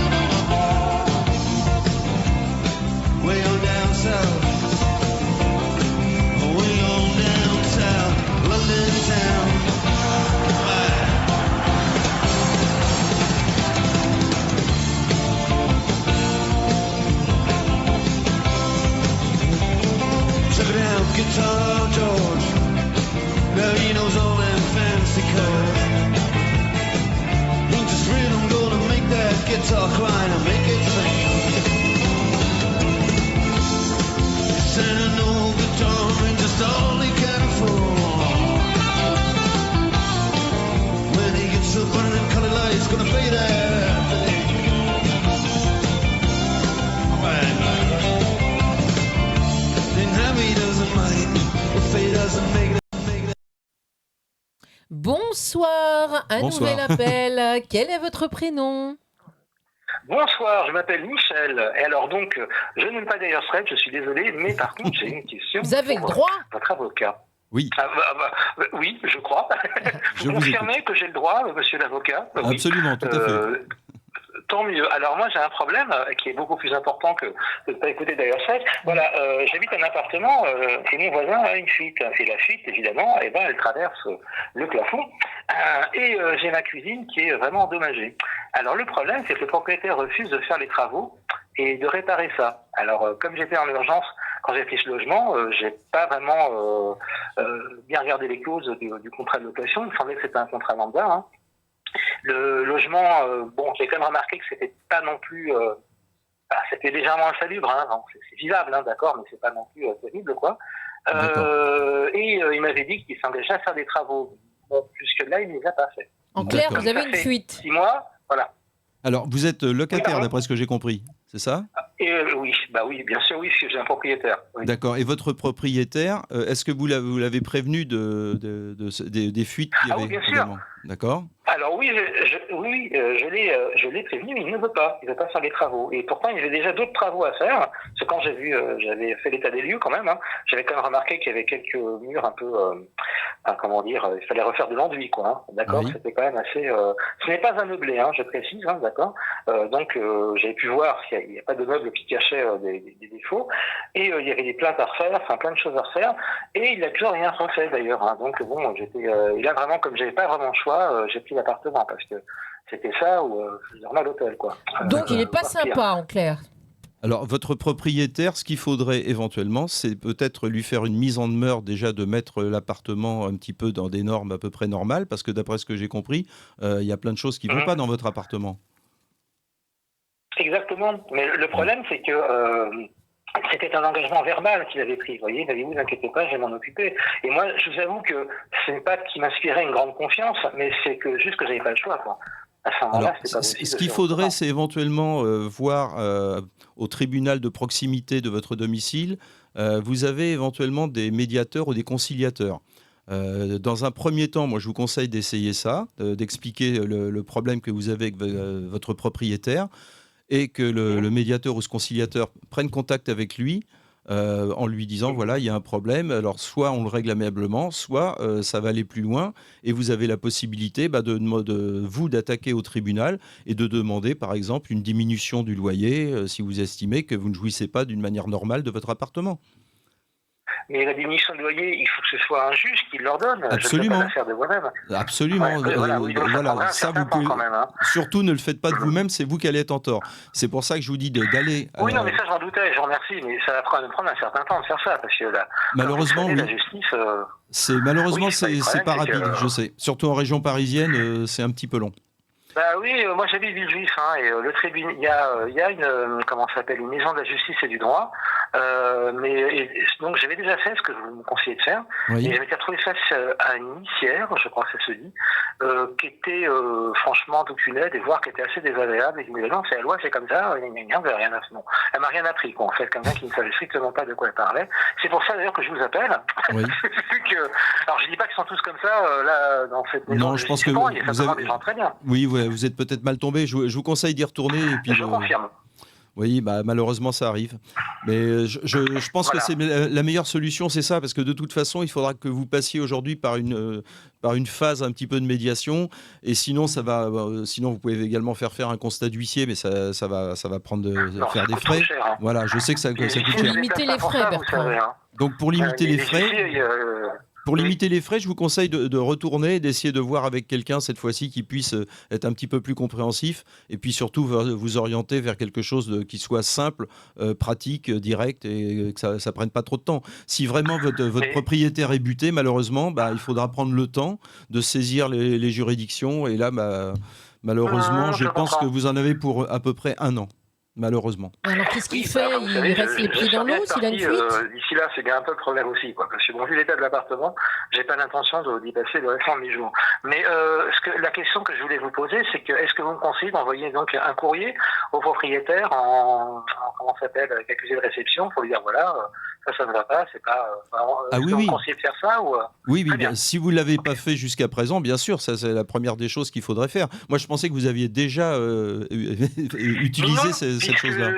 way on down south. Way on down south, London town. Check it out, Guitar George. Now he knows all them fancy chords. He just rhythm gonna make that guitar cry and make it sing. He's an old guitar and just all he can afford. When he gets up under them colored lights, gonna fade out. Bonsoir, un nouvel appel. Quel est votre prénom ? Bonsoir, je m'appelle Michel. Et alors donc, je n'aime pas d'ailleurs Fred, je suis désolé, mais par contre j'ai une question. Vous avez le droit ? Votre avocat. Oui. Oui, je crois. Vous confirmez que j'ai le droit, monsieur l'avocat ? Absolument, tout à fait. Tant mieux. Alors moi j'ai un problème qui est beaucoup plus important que de ne pas écouter d'ailleurs ça. Voilà, j'habite un appartement et mon voisin a une fuite. Et la fuite, évidemment, elle traverse le plafond. Et j'ai ma cuisine qui est vraiment endommagée. Alors le problème, c'est que le propriétaire refuse de faire les travaux et de réparer ça. Alors comme j'étais en urgence quand j'ai pris ce logement, j'ai pas vraiment bien regardé les clauses du contrat de location. Il me semblait que c'était un contrat lambda. Hein. Le logement, j'ai quand même remarqué que c'était pas non plus, c'était légèrement insalubre, hein, c'est vivable, hein, d'accord, mais c'est pas non plus terrible, quoi. Et il m'avait dit qu'il s'engageait à faire des travaux. Bon, jusque-là, il ne les a pas fait. En clair, vous avez une fuite. 6 mois, voilà. Alors, vous êtes locataire, d'après ce que j'ai compris, c'est ça ? Oui, bien sûr, oui, parce que j'ai un propriétaire. Oui. D'accord. Et votre propriétaire, est-ce que vous l'avez prévenu des fuites qu'il y avait ? Oui, bien sûr. D'accord. Alors oui, je l'ai prévenu, mais il ne veut pas. Il ne veut pas faire les travaux. Et pourtant, il y avait déjà d'autres travaux à faire. Parce que quand j'avais fait l'état des lieux quand même, hein, j'avais quand même remarqué qu'il y avait quelques murs un peu, il fallait refaire de l'enduit, quoi. Hein, d'accord. Oui. C'était quand même assez. Ce n'est pas un meublé, hein, je précise, hein, d'accord. Donc j'avais pu voir qu'il n'y a pas de meuble qui cachait des défauts. Et il y avait des plaintes à refaire, plein de choses à refaire. Et il n'a toujours rien refait d'ailleurs. Hein. Donc bon, et là vraiment, comme j'avais pas vraiment le choix, j'ai pris l'appartement parce que c'était ça ou je dormais à l'hôtel, quoi. Donc il n'est pas sympa, en clair. Alors, votre propriétaire, ce qu'il faudrait éventuellement, c'est peut-être lui faire une mise en demeure déjà de mettre l'appartement un petit peu dans des normes à peu près normales, parce que d'après ce que j'ai compris, il y a plein de choses qui ne vont pas dans votre appartement. Exactement. Mais le problème, c'est que c'était un engagement verbal qu'il avait pris. Vous voyez, il avait dit, vous inquiétez pas, je vais m'en occuper. Et moi, je vous avoue que ce n'est pas qu'il m'inspirait une grande confiance, mais c'est que juste que j'avais pas le choix, quoi. À ce moment-là, alors, c'était pas possible. Ce qu'il faudrait, c'est éventuellement voir au tribunal de proximité de votre domicile, vous avez éventuellement des médiateurs ou des conciliateurs. Dans un premier temps, moi je vous conseille d'essayer ça, d'expliquer le problème que vous avez avec votre propriétaire et que le médiateur ou ce conciliateur prenne contact avec lui en lui disant voilà, il y a un problème, alors soit on le règle amicablement, soit ça va aller plus loin et vous avez la possibilité vous d'attaquer au tribunal et de demander par exemple une diminution du loyer si vous estimez que vous ne jouissez pas d'une manière normale de votre appartement. Mais la diminution de loyer, il faut que ce soit un juge qui l'ordonne. Absolument. Je ne peux pas la faire de moi-même. Absolument. Voilà, ça vous pouvez. Quand même, hein. Surtout ne le faites pas de vous-même, c'est vous qui allez être en tort. C'est pour ça que je vous dis d'aller. Oui, non, mais ça j'en doutais, je vous remercie, mais ça va prendre un certain temps de faire ça, parce que là, malheureusement, oui. La justice. C'est pas rapide, je sais. Surtout en région parisienne, c'est un petit peu long. Bah oui, moi j'habite Villejuif, hein, et le tribunal, il y a une une maison de la justice et du droit, donc j'avais déjà fait ce que vous me conseillez de faire, oui. Et j'avais été retrouvé face à une huissière, je crois que ça se dit, qui était franchement toute une aide et voire qui était assez désagréable, et qui me disait non, c'est la loi, c'est comme ça, non. Elle m'a rien appris, quoi, en fait, quelqu'un qui ne savait strictement pas de quoi elle parlait. C'est pour ça d'ailleurs que je vous appelle. Oui. Alors je dis pas qu'ils sont tous comme ça, là, dans cette maison. Non, je pense que vous avez des gens très bien. Oui, vous êtes peut-être mal tombé. Je vous conseille d'y retourner. Et puis, je confirme. Oui, malheureusement, ça arrive. Mais je pense que c'est la meilleure solution, c'est ça, parce que de toute façon, il faudra que vous passiez aujourd'hui par une phase un petit peu de médiation. Et sinon, sinon, vous pouvez également faire un constat d'huissier, mais ça va faire des frais. Cher, hein. Voilà, je sais que ça coûte cher. Pour limiter les frais, Bertrand. Donc, pour limiter les frais. Pour limiter les frais, je vous conseille de retourner, d'essayer de voir avec quelqu'un cette fois-ci qui puisse être un petit peu plus compréhensif et puis surtout vous orienter vers quelque chose qui soit simple, pratique, direct et que ça prenne pas trop de temps. Si vraiment votre propriétaire est buté, malheureusement, il faudra prendre le temps de saisir les juridictions et là, malheureusement, je pense que vous en avez pour à peu près 1 an. Malheureusement. Alors qu'est-ce qu'il fait ? Il reste les pieds dans l'eau s'il a une fuite D'ici là, c'est bien un peu le problème aussi, quoi. Parce que vu l'état de l'appartement, j'ai pas l'intention d'y passer le restant de mes jours. Mais la question que je voulais vous poser, c'est que est-ce que vous me conseillez d'envoyer donc un courrier au propriétaire avec accusé de réception pour lui dire voilà, ça ne va pas, c'est pas. Est-ce que vous me conseillez de faire ça ou Oui, bien. Si vous l'avez pas fait jusqu'à présent, bien sûr, ça c'est la première des choses qu'il faudrait faire. Moi, je pensais que vous aviez déjà utilisé cette chose-là.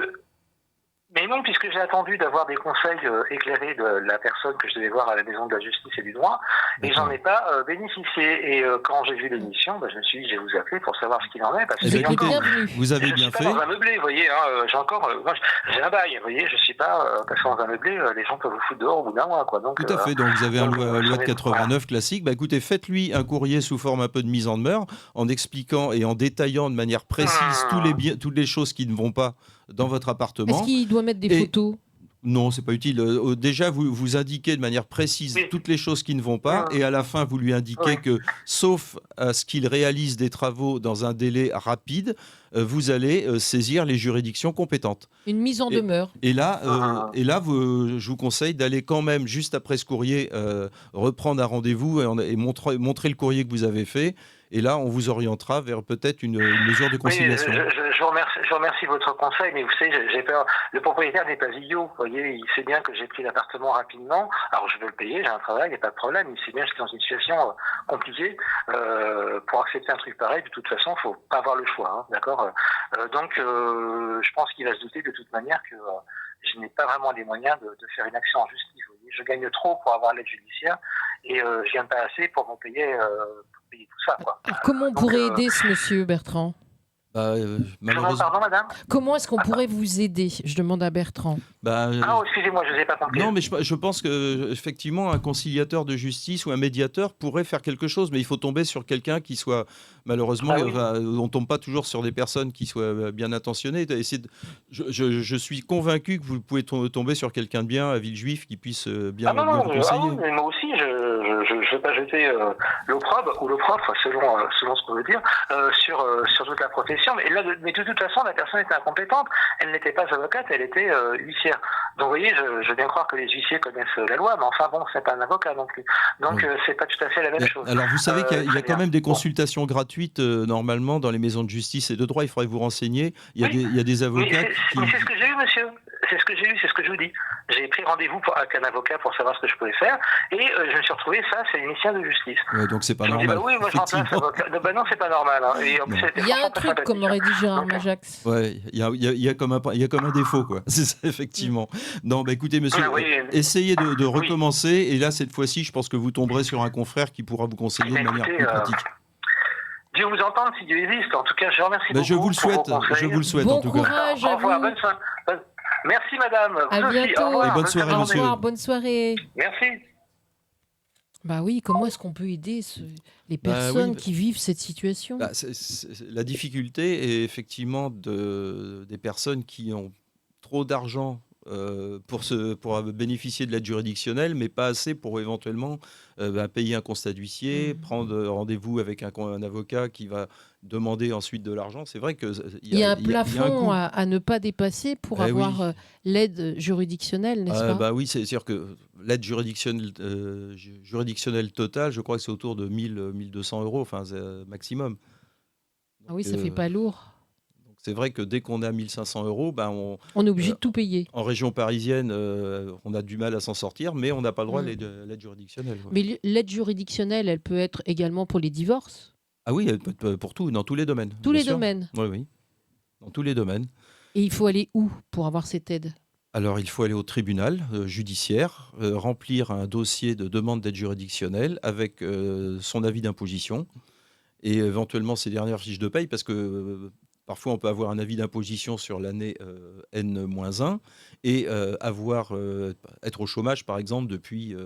Mais non, puisque j'ai attendu d'avoir des conseils éclairés de la personne que je devais voir à la Maison de la Justice et du Droit, et j'en ai pas bénéficié. Et quand j'ai vu l'émission, je me suis dit, je vais vous appeler pour savoir ce qu'il en est. Parce que Vous êtes les bienvenus. Vous avez je bien suis pas fait. dans un meublé, vous voyez. J'ai encore, moi, j'ai un bail, vous voyez. Je suis pas parce que dans un meublé, les gens peuvent vous foutre dehors au bout d'un mois, quoi. Donc, Tout à fait. Donc vous avez un loi de voilà. 89 classique. Bah écoutez, faites-lui un courrier sous forme un peu de mise en demeure, en expliquant et en détaillant de manière précise toutes les choses qui ne vont pas dans votre appartement. Est-ce qu'il doit mettre des Et- photos? Non, c'est pas utile. Déjà, vous indiquez de manière précise Oui. toutes les choses qui ne vont pas, et à la fin, vous lui indiquez Oui. que, sauf à ce qu'il réalise des travaux dans un délai rapide, vous allez saisir les juridictions compétentes. Une mise en Et- demeure. Et là, je vous conseille d'aller quand même, juste après ce courrier, reprendre un rendez-vous et montrer le courrier que vous avez fait. Et là, on vous orientera vers peut-être une mesure de Oui, conciliation. je remercie votre conseil, mais vous savez, j'ai peur. Le propriétaire n'est pas idiot. Vous voyez, il sait bien que j'ai pris l'appartement rapidement. Alors, je veux le payer, j'ai un travail, il n'y a pas de problème. Il sait bien que je suis dans une situation compliquée. Pour accepter un truc pareil, de toute façon, il ne faut pas avoir le choix. Hein, d'accord. Donc, je pense qu'il va se douter de toute manière que je n'ai pas vraiment les moyens de faire une action en justice. Vous voyez. Je gagne trop pour avoir l'aide judiciaire et je gagne pas assez pour me payer tout ça. Quoi. Alors, comment on Donc, pourrait aider ce monsieur, Bertrand? Malheureusement, Pardon, madame. Comment est-ce qu'on pourrait vous aider? Je demande à Bertrand. Excusez-moi, je ne vous ai pas compris. Non, mais je pense que effectivement, un conciliateur de justice ou un médiateur pourrait faire quelque chose, mais il faut tomber sur quelqu'un qui soit, malheureusement, on tombe pas toujours sur des personnes qui soient bien intentionnées. Je suis convaincu que vous pouvez tomber sur quelqu'un de bien à Villejuif qui puisse bien vous conseiller. Mais moi aussi, je ne vais pas jeter l'opprobre ou l'opprobre, selon ce qu'on veut dire, sur toute la profession. Mais de toute façon, la personne était incompétente. Elle n'était pas avocate, elle était huissière. Donc, vous voyez, je veux bien croire que les huissiers connaissent la loi, mais enfin bon, c'est pas un avocat non plus. Donc, c'est pas tout à fait la même chose. Alors, vous savez qu'il y a quand même des consultations gratuites normalement dans les maisons de justice et de droit. Il faudrait vous renseigner. Il y a des avocats Mais c'est ce que j'ai eu, monsieur. C'est ce que j'ai eu, c'est ce que je vous dis. J'ai pris rendez-vous avec un avocat pour savoir ce que je pouvais faire et je me suis retrouvé face à une initiale de justice. Ouais, donc c'est pas je normal. Me dis, bah oui, moi je remplace l'avocat. Non, c'est pas normal. Hein. Et en plus, il y a un truc, comme aurait dit Gérard Majax. Ouais, il y a comme un défaut, quoi. C'est ça, effectivement. Non, écoutez, monsieur, essayez de recommencer. Et là, cette fois-ci, je pense que vous tomberez sur un confrère qui pourra vous conseiller de manière plus pratique. Dieu vous entende si Dieu existe. En tout cas, je remercie beaucoup. Je vous le souhaite, bon en tout cas. Courage Au à revoir, vous. bonne soirée. Merci, madame. À bientôt. Au revoir. Et bonne soirée, monsieur. Au revoir, bonne soirée. Merci. Bah oui, comment est-ce qu'on peut aider les personnes qui vivent cette situation? La difficulté est effectivement des personnes qui ont trop d'argent pour bénéficier de l'aide juridictionnelle, mais pas assez pour éventuellement payer un constat d'huissier, prendre rendez-vous avec un avocat qui va demander ensuite de l'argent. C'est vrai qu'il y a un plafond à ne pas dépasser pour avoir l'aide juridictionnelle, n'est-ce pas? Oui, c'est-à-dire que l'aide juridictionnelle totale, je crois que c'est autour de 1 200 euros, enfin maximum. Donc, ça fait pas lourd. C'est vrai que dès qu'on a 1 500 euros, on est obligé de tout payer. En région parisienne, on a du mal à s'en sortir, mais on n'a pas le droit à l'aide juridictionnelle. Ouais. Mais l'aide juridictionnelle, elle peut être également pour les divorces? Ah oui, elle peut être pour tout, dans tous les domaines. Tous les domaines? Oui, dans tous les domaines. Et il faut aller où pour avoir cette aide? Alors, il faut aller au tribunal judiciaire, remplir un dossier de demande d'aide juridictionnelle avec son avis d'imposition et éventuellement ses dernières fiches de paye, parce que parfois, on peut avoir un avis d'imposition sur l'année N-1 et être au chômage, par exemple, depuis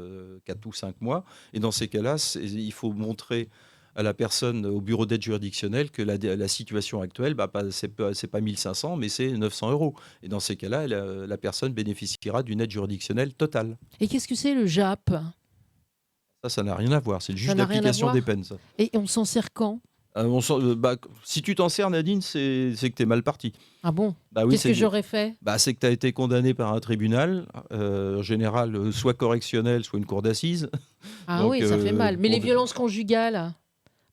4 ou 5 mois. Et dans ces cas-là, il faut montrer à la personne au bureau d'aide juridictionnelle que la situation actuelle, c'est pas 1 500, mais c'est 900 euros. Et dans ces cas-là, la personne bénéficiera d'une aide juridictionnelle totale. Et qu'est-ce que c'est le JAP? Ça n'a rien à voir. C'est le juge d'application des peines. Ça. Et on s'en sert quand? Si tu t'en sers, Nadine, c'est que tu es mal parti. Ah bon? Oui, qu'est-ce que j'aurais fait? C'est que tu as été condamné par un tribunal, en général, soit correctionnel, soit une cour d'assises. Ah donc, oui, ça fait mal. Mais les violences conjugales,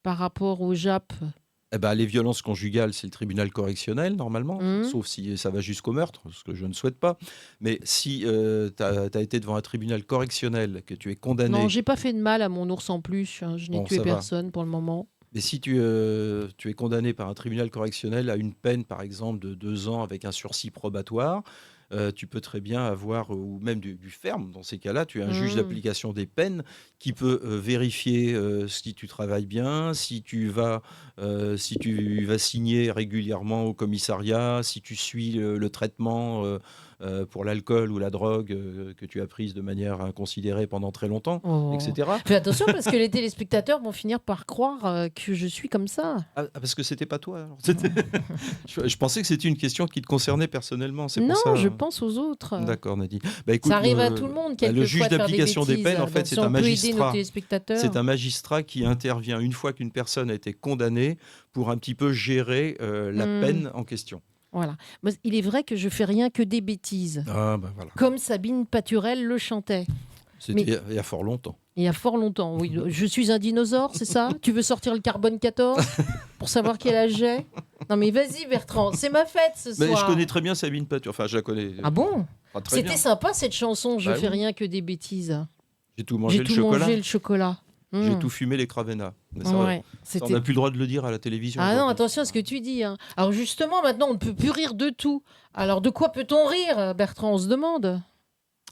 par rapport au JAP? Les violences conjugales, c'est le tribunal correctionnel, normalement, sauf si ça va jusqu'au meurtre, ce que je ne souhaite pas. Mais si tu as été devant un tribunal correctionnel, que tu es condamné... Non, j'ai pas fait de mal à mon ours en peluche. Je n'ai tué personne pour le moment. Mais si tu es condamné par un tribunal correctionnel à une peine, par exemple, de 2 ans avec un sursis probatoire, tu peux très bien avoir, ou même du ferme, dans ces cas-là, tu as un juge d'application des peines qui peut vérifier si tu travailles bien, si tu vas signer régulièrement au commissariat, si tu suis le traitement pour l'alcool ou la drogue que tu as prise de manière inconsidérée pendant très longtemps, etc. Fais attention parce que les téléspectateurs vont finir par croire que je suis comme ça. Ah, parce que c'était pas toi. Alors. Je pensais que c'était une question qui te concernait personnellement. C'est Non, pour ça, je pense aux autres. D'accord, Nadine. Bah, écoute, Ça arrive à tout le monde. le juge d'application des peines, en fait, c'est un magistrat. C'est un magistrat qui intervient une fois qu'une personne a été condamnée pour un petit peu gérer la peine en question. Voilà. Il est vrai que je fais rien que des bêtises. Ah, bah voilà. Comme Sabine Paturel le chantait. C'était il y a fort longtemps. Il y a fort longtemps, oui. Je suis un dinosaure, c'est ça? Tu veux sortir le carbone 14 pour savoir quel âge j'ai? Non mais vas-y Bertrand, c'est ma fête ce soir. Mais je connais très bien Sabine Paturel. Enfin, je la connais. Ah bon? C'était sympa cette chanson, je fais rien que des bêtises. J'ai tout mangé le chocolat. Mmh. J'ai tout fumé les Cravena. Ouais, on n'a plus le droit de le dire à la télévision. Ah non, attention à ce que tu dis. Hein. Alors justement, maintenant, on ne peut plus rire de tout. Alors de quoi peut-on rire, Bertrand, on se demande?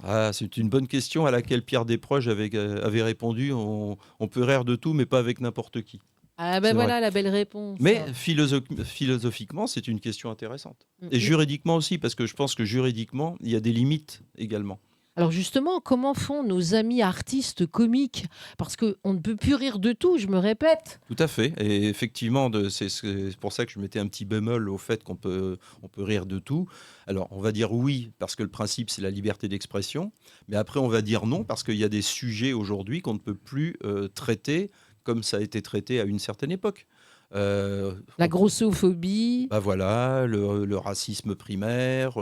Ah, c'est une bonne question à laquelle Pierre Desproges avait répondu. On peut rire de tout, mais pas avec n'importe qui. Ah ben voilà la belle réponse. Mais philosophiquement, c'est une question intéressante. Et juridiquement aussi, parce que je pense que juridiquement, il y a des limites également. Alors justement, comment font nos amis artistes comiques? Parce qu'on ne peut plus rire de tout, je me répète. Tout à fait. Et effectivement, c'est pour ça que je mettais un petit bémol au fait qu'on peut rire de tout. Alors, on va dire oui, parce que le principe, c'est la liberté d'expression. Mais après, on va dire non, parce qu'il y a des sujets aujourd'hui qu'on ne peut plus traiter comme ça a été traité à une certaine époque. La grossophobie. Bah voilà, le racisme primaire...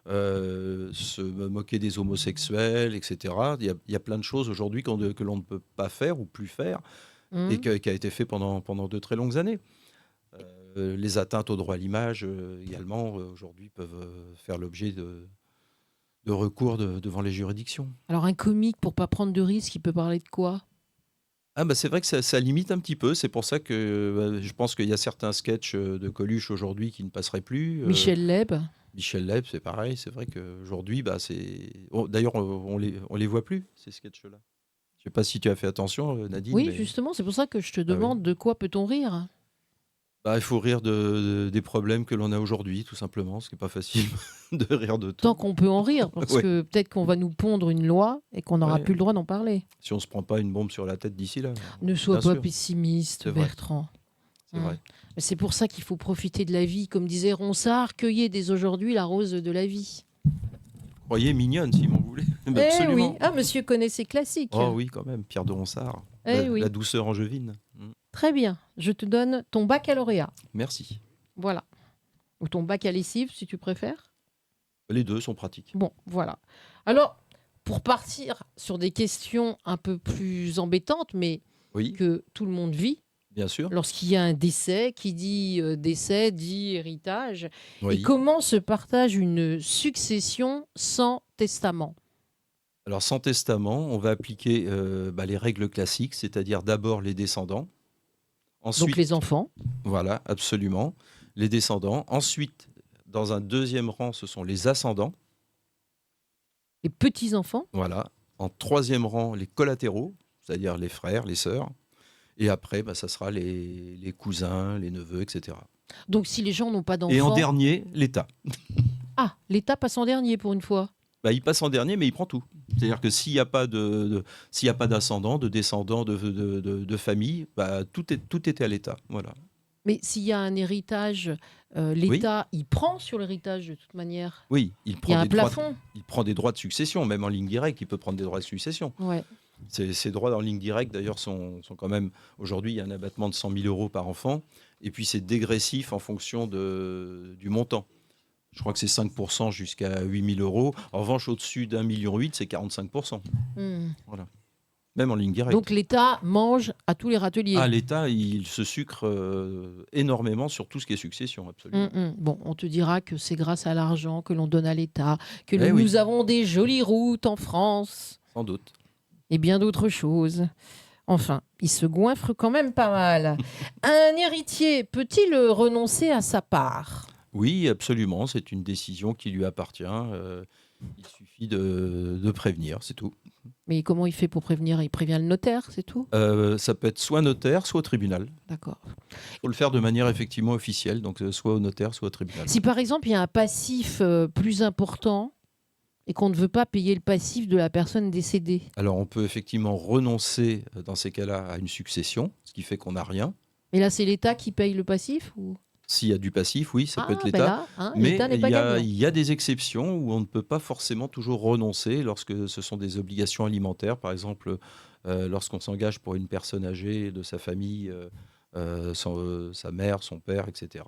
se moquer des homosexuels, etc. Il y a plein de choses aujourd'hui que l'on ne peut pas faire ou plus faire et qui a été fait pendant de très longues années. Les atteintes au droit à l'image également aujourd'hui peuvent faire l'objet de recours devant les juridictions. Alors un comique, pour pas prendre de risques, il peut parler de quoi? Ah bah c'est vrai que ça limite un petit peu. C'est pour ça que je pense qu'il y a certains sketchs de Coluche aujourd'hui qui ne passeraient plus. Michel Leb, c'est pareil. C'est vrai qu'aujourd'hui, d'ailleurs, on les voit plus, ces sketchs-là. Je ne sais pas si tu as fait attention, Nadine. Oui, justement, c'est pour ça que je te demande de quoi peut-on rire? Il faut rire des problèmes que l'on a aujourd'hui, tout simplement, ce qui n'est pas facile de rire de tout. Tant qu'on peut en rire, parce que peut-être qu'on va nous pondre une loi et qu'on n'aura plus le droit d'en parler. Si on ne se prend pas une bombe sur la tête d'ici là. Ne sois pas pessimiste, Bertrand. C'est vrai. C'est pour ça qu'il faut profiter de la vie. Comme disait Ronsard, cueillez dès aujourd'hui la rose de la vie. Croyez mignonne, si vous voulez. Absolument. Oui. Ah, monsieur connaît ses classiques. Oh oui, quand même. Pierre de Ronsard. La douceur angevine. Très bien. Je te donne ton baccalauréat. Merci. Voilà. Ou ton bac à lessive, si tu préfères. Les deux sont pratiques. Bon, voilà. Alors, pour partir sur des questions un peu plus embêtantes, mais que tout le monde vit. Bien sûr. Lorsqu'il y a un décès, qui dit décès dit héritage. Oui. Et comment se partage une succession sans testament? Alors, sans testament, on va appliquer les règles classiques, c'est-à-dire d'abord les descendants. Ensuite, donc les enfants. Voilà, absolument. Les descendants. Ensuite, dans un deuxième rang, ce sont les ascendants. Les petits-enfants. Voilà. En troisième rang, les collatéraux, c'est-à-dire les frères, les sœurs. Et après, ça sera les cousins, les neveux, etc. Donc si les gens n'ont pas d'enfants... Et en dernier, l'État. Ah, l'État passe en dernier pour une fois. Il passe en dernier, mais il prend tout. C'est-à-dire que s'il n'y a pas d'ascendants, de descendants, de famille, tout était à l'État. Voilà. Mais s'il y a un héritage, l'État, il prend sur l'héritage de toute manière. Oui, il y a un plafond. Il prend des droits de succession, même en ligne directe, il peut prendre des droits de succession. Ouais. Ces droits en ligne directe, d'ailleurs, sont quand même... Aujourd'hui, il y a un abattement de 100 000 euros par enfant, et puis c'est dégressif en fonction du montant. Je crois que c'est 5% jusqu'à 8 000 euros. En revanche, au-dessus d'1,8 million, c'est 45%. Voilà. Même en ligne directe. Donc l'État mange à tous les râteliers. Ah, l'État, il se sucre énormément sur tout ce qui est succession, absolument. Bon, on te dira que c'est grâce à l'argent que l'on donne à l'État, que nous avons des jolies routes en France. Sans doute. Et bien d'autres choses. Enfin, il se goinfre quand même pas mal. Un héritier peut-il renoncer à sa part ? Oui, absolument. C'est une décision qui lui appartient. Il suffit de prévenir, c'est tout. Mais comment il fait pour prévenir? Il prévient le notaire, c'est tout? Ça peut être soit notaire, soit au tribunal. D'accord. Il faut le faire de manière effectivement officielle, donc soit au notaire, soit au tribunal. Si par exemple il y a un passif plus important et qu'on ne veut pas payer le passif de la personne décédée. Alors on peut effectivement renoncer dans ces cas-là à une succession, ce qui fait qu'on n'a rien. Mais là, c'est l'État qui paye le passif ou... S'il y a du passif, oui, ça peut être ben l'État. là, hein, Mais l'État n'est pas il gagnant. y a des exceptions où on ne peut pas forcément toujours renoncer lorsque ce sont des obligations alimentaires. Par exemple, lorsqu'on s'engage pour une personne âgée de sa famille, sa mère, son père, etc.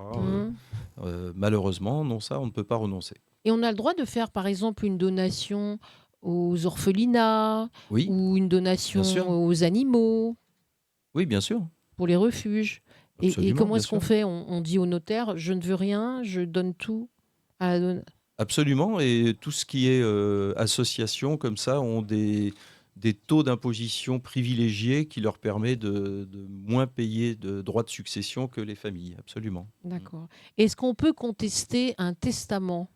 Malheureusement, non, ça, on ne peut pas renoncer. Et on a le droit de faire, par exemple, une donation aux orphelinats Oui, ou une donation bien sûr. aux animaux Oui, bien sûr. pour les refuges. Et Absolument, comment bien est-ce qu'on sûr. fait? On dit au notaire, je ne veux rien, je donne tout à la Absolument. Et tout ce qui est association comme ça ont des taux d'imposition privilégiés qui leur permet de moins payer de droits de succession que les familles. Absolument. D'accord. Est-ce qu'on peut contester un testament?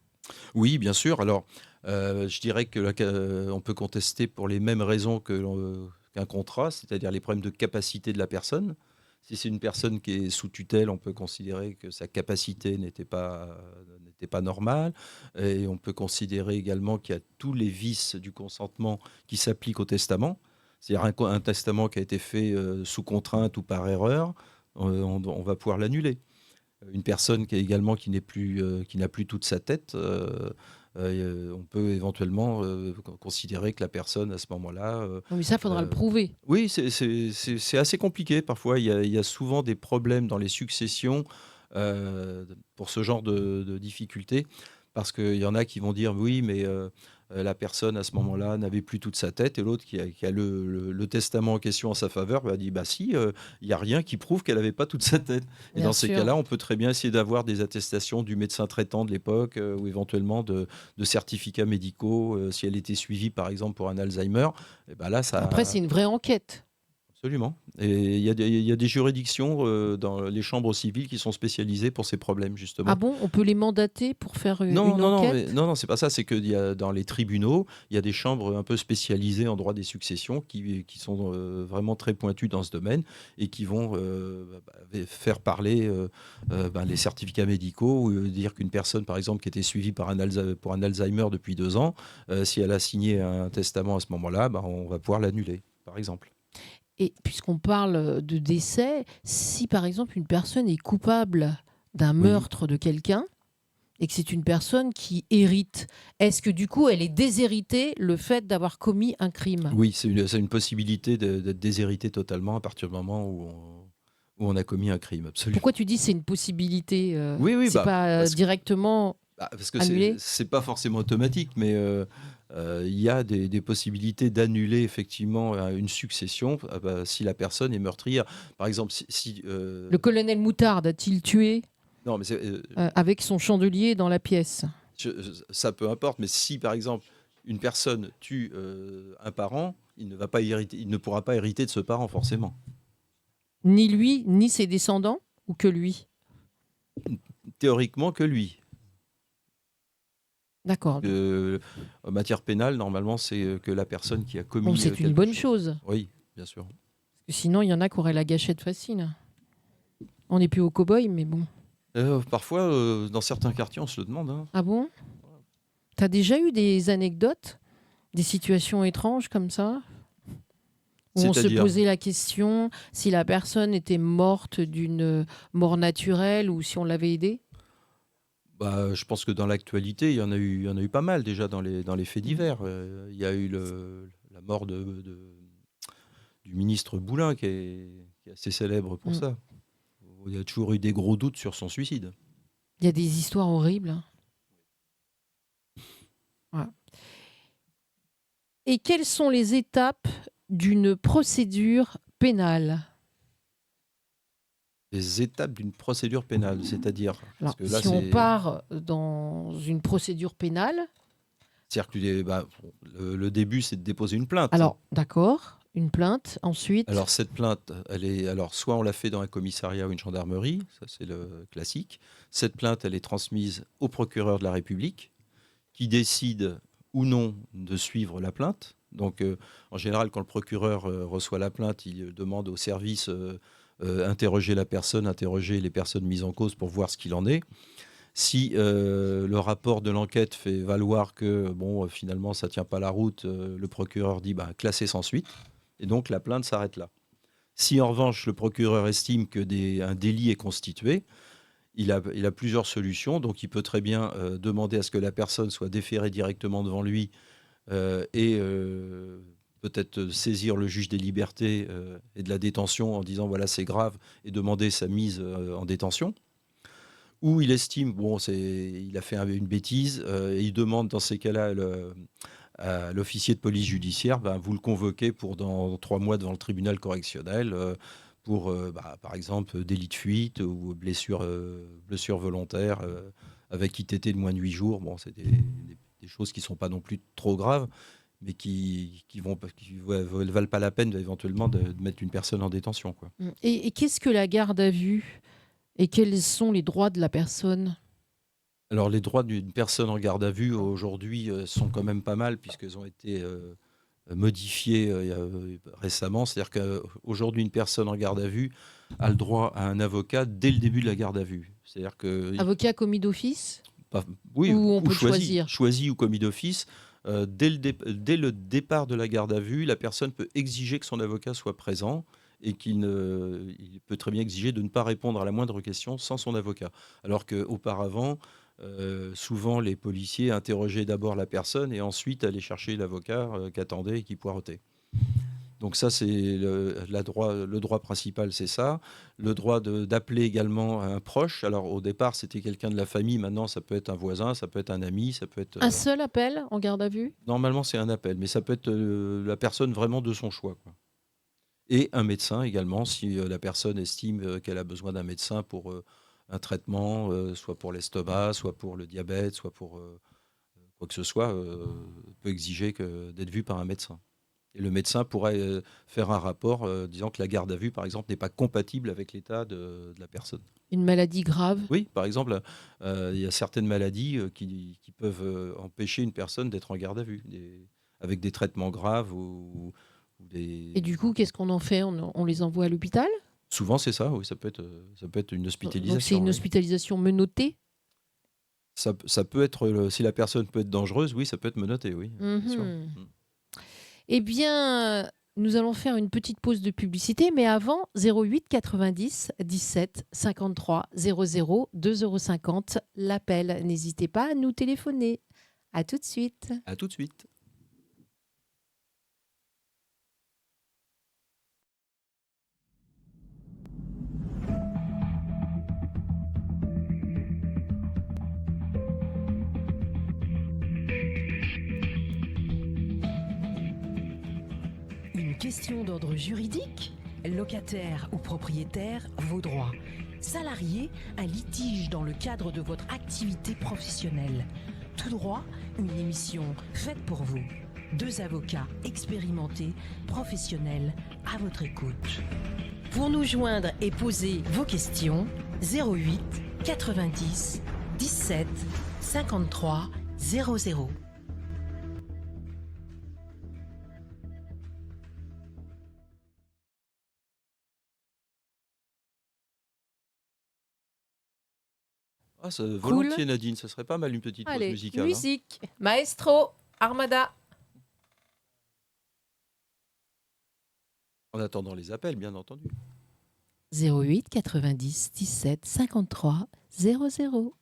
Oui, bien sûr. Alors, je dirais que on peut contester pour les mêmes raisons qu'un contrat, c'est-à-dire les problèmes de capacité de la personne. Si c'est une personne qui est sous tutelle, on peut considérer que sa capacité n'était pas normale. Et on peut considérer également qu'il y a tous les vices du consentement qui s'appliquent au testament. C'est-à-dire un testament qui a été fait sous contrainte ou par erreur, on va pouvoir l'annuler. Une personne qui n'a plus toute sa tête, on peut éventuellement considérer que la personne à ce moment-là. Non, mais ça, il faudra le prouver. Oui, c'est assez compliqué. Parfois, il y a souvent des problèmes dans les successions pour ce genre de difficultés, parce qu'il y en a qui vont dire oui, mais la personne à ce moment-là n'avait plus toute sa tête, et l'autre qui a le testament en question en sa faveur va dire bah si, il n'y a rien qui prouve qu'elle n'avait pas toute sa tête. Et Bien dans ces sûr. cas-là, on peut très bien essayer d'avoir des attestations du médecin traitant de l'époque ou éventuellement de certificats médicaux si elle était suivie par exemple pour un Alzheimer. Et ben là, ça. Après, c'est une vraie enquête. Absolument. Et il y a des juridictions dans les chambres civiles qui sont spécialisées pour ces problèmes, justement. Ah bon? On peut les mandater pour faire une Non, enquête? non, c'est pas ça. C'est que dans les tribunaux, il y a des chambres un peu spécialisées en droit des successions qui sont vraiment très pointues dans ce domaine et qui vont faire parler les certificats médicaux, ou dire qu'une personne, par exemple, qui était suivie pour un Alzheimer depuis 2 ans, si elle a signé un testament à ce moment-là, on va pouvoir l'annuler, par exemple. Et puisqu'on parle de décès, si par exemple une personne est coupable d'un meurtre de quelqu'un et que c'est une personne qui hérite, est-ce que du coup elle est déshéritée le fait d'avoir commis un crime? Oui, c'est une possibilité d'être déshérité totalement à partir du moment où on a commis un crime, absolument. Pourquoi tu dis c'est une possibilité? Oui, C'est pas parce que- directement parce que annulé? c'est pas forcément automatique, mais il y a des possibilités d'annuler effectivement une succession si la personne est meurtrière. Par exemple, Le colonel Moutarde a-t-il tué non, mais avec son chandelier dans la pièce? ça peu importe, mais si par exemple une personne tue un parent, il ne pourra pas hériter de ce parent forcément. Ni lui, ni ses descendants? Ou que lui? Théoriquement que lui. D'accord. En matière pénale, normalement, c'est que la personne qui a commis. Bon, c'est une quelque bonne chose. chose. Oui, bien sûr. Parce que sinon, il y en a qui auraient la gâchette facile. On n'est plus au cow-boy, mais bon. Parfois, dans certains quartiers, on se le demande. Hein. Ah bon? T'as déjà eu des anecdotes? Des situations étranges comme ça? Où on se C'est-à-dire posait la question si la personne était morte d'une mort naturelle ou si on l'avait aidée? Je pense que dans l'actualité, il y en a eu pas mal déjà dans les faits divers. Il y a eu la mort du ministre Boulin qui est assez célèbre pour ça. Il y a toujours eu des gros doutes sur son suicide. Il y a des histoires horribles. Hein. Voilà. Et quelles sont les étapes d'une procédure pénale? Les étapes d'une procédure pénale, c'est-à-dire Alors, parce que là, si on part dans une procédure pénale, c'est-à-dire que le début, c'est de déposer une plainte. alors d'accord, une plainte, ensuite. Alors cette plainte, soit on l'a fait dans un commissariat ou une gendarmerie, ça c'est le classique. Cette plainte, elle est transmise au procureur de la République, qui décide ou non de suivre la plainte. Donc en général, quand le procureur reçoit la plainte, il demande au service interroger la personne, interroger les personnes mises en cause pour voir ce qu'il en est. Si le rapport de l'enquête fait valoir que finalement ça tient pas la route, le procureur dit classer sans suite, et donc la plainte s'arrête là. Si en revanche le procureur estime que un délit est constitué, il a plusieurs solutions. Donc il peut très bien demander à ce que la personne soit déférée directement devant lui et peut-être saisir le juge des libertés et de la détention en disant voilà c'est grave et demander sa mise en détention. Ou il estime il a fait une bêtise et il demande dans ces cas-là à l'officier de police judiciaire, vous le convoquez pour dans 3 mois devant le tribunal correctionnel pour par exemple délit de fuite ou blessure volontaire avec ITT de moins de 8 jours. C'est des choses qui ne sont pas non plus trop graves, mais qui valent pas la peine éventuellement de mettre une personne en détention, quoi. Et qu'est-ce que la garde à vue et quels sont les droits de la personne ? Alors les droits d'une personne en garde à vue aujourd'hui sont quand même pas mal puisqu'ils ont été modifiés récemment. C'est-à-dire qu'aujourd'hui une personne en garde à vue a le droit à un avocat dès le début de la garde à vue. C'est-à-dire que avocat commis d'office ? Oui, ou on peut choisir. Choisi ou commis d'office. Dès le départ de la garde à vue, la personne peut exiger que son avocat soit présent et il peut très bien exiger de ne pas répondre à la moindre question sans son avocat. Alors qu'auparavant, souvent les policiers interrogeaient d'abord la personne et ensuite allaient chercher l'avocat qu'attendait et qui poireautait. Donc ça, c'est le droit principal, c'est ça. Le droit d'appeler également un proche. Alors au départ, c'était quelqu'un de la famille. Maintenant, ça peut être un voisin, ça peut être un ami, ça peut être... Un seul appel en garde à vue ? Normalement, c'est un appel, mais ça peut être la personne vraiment de son choix, quoi. Et un médecin également, si la personne estime qu'elle a besoin d'un médecin pour un traitement, soit pour l'estomac, soit pour le diabète, soit pour quoi que ce soit, peut exiger d'être vu par un médecin. Et le médecin pourrait faire un rapport disant que la garde à vue, par exemple, n'est pas compatible avec l'état de la personne. Une maladie grave ? Oui, par exemple, il y a certaines maladies qui peuvent empêcher une personne d'être en garde à vue, avec des traitements graves ou des... Et du coup, qu'est-ce qu'on en fait ? On les envoie à l'hôpital ? Souvent, c'est ça, oui, ça peut être une hospitalisation. Donc c'est une hospitalisation menottée ? Ça peut être, si la personne peut être dangereuse, oui, ça peut être menotté, oui. Bien sûr. Eh bien, nous allons faire une petite pause de publicité, mais avant, 08 90 17 53 00 2,50 €, l'appel. N'hésitez pas à nous téléphoner. À tout de suite. À tout de suite. Une question d'ordre juridique ? Locataire ou propriétaire, vos droits. Salarié, un litige dans le cadre de votre activité professionnelle. Tout droit, une émission faite pour vous. 2 avocats expérimentés, professionnels, à votre écoute. Pour nous joindre et poser vos questions, 08 90 17 53 00. Volontiers, Nadine, ça serait pas mal une petite pause musicale. Musique. Maestro, Armada. En attendant les appels, bien entendu. 08 90 17 53 00.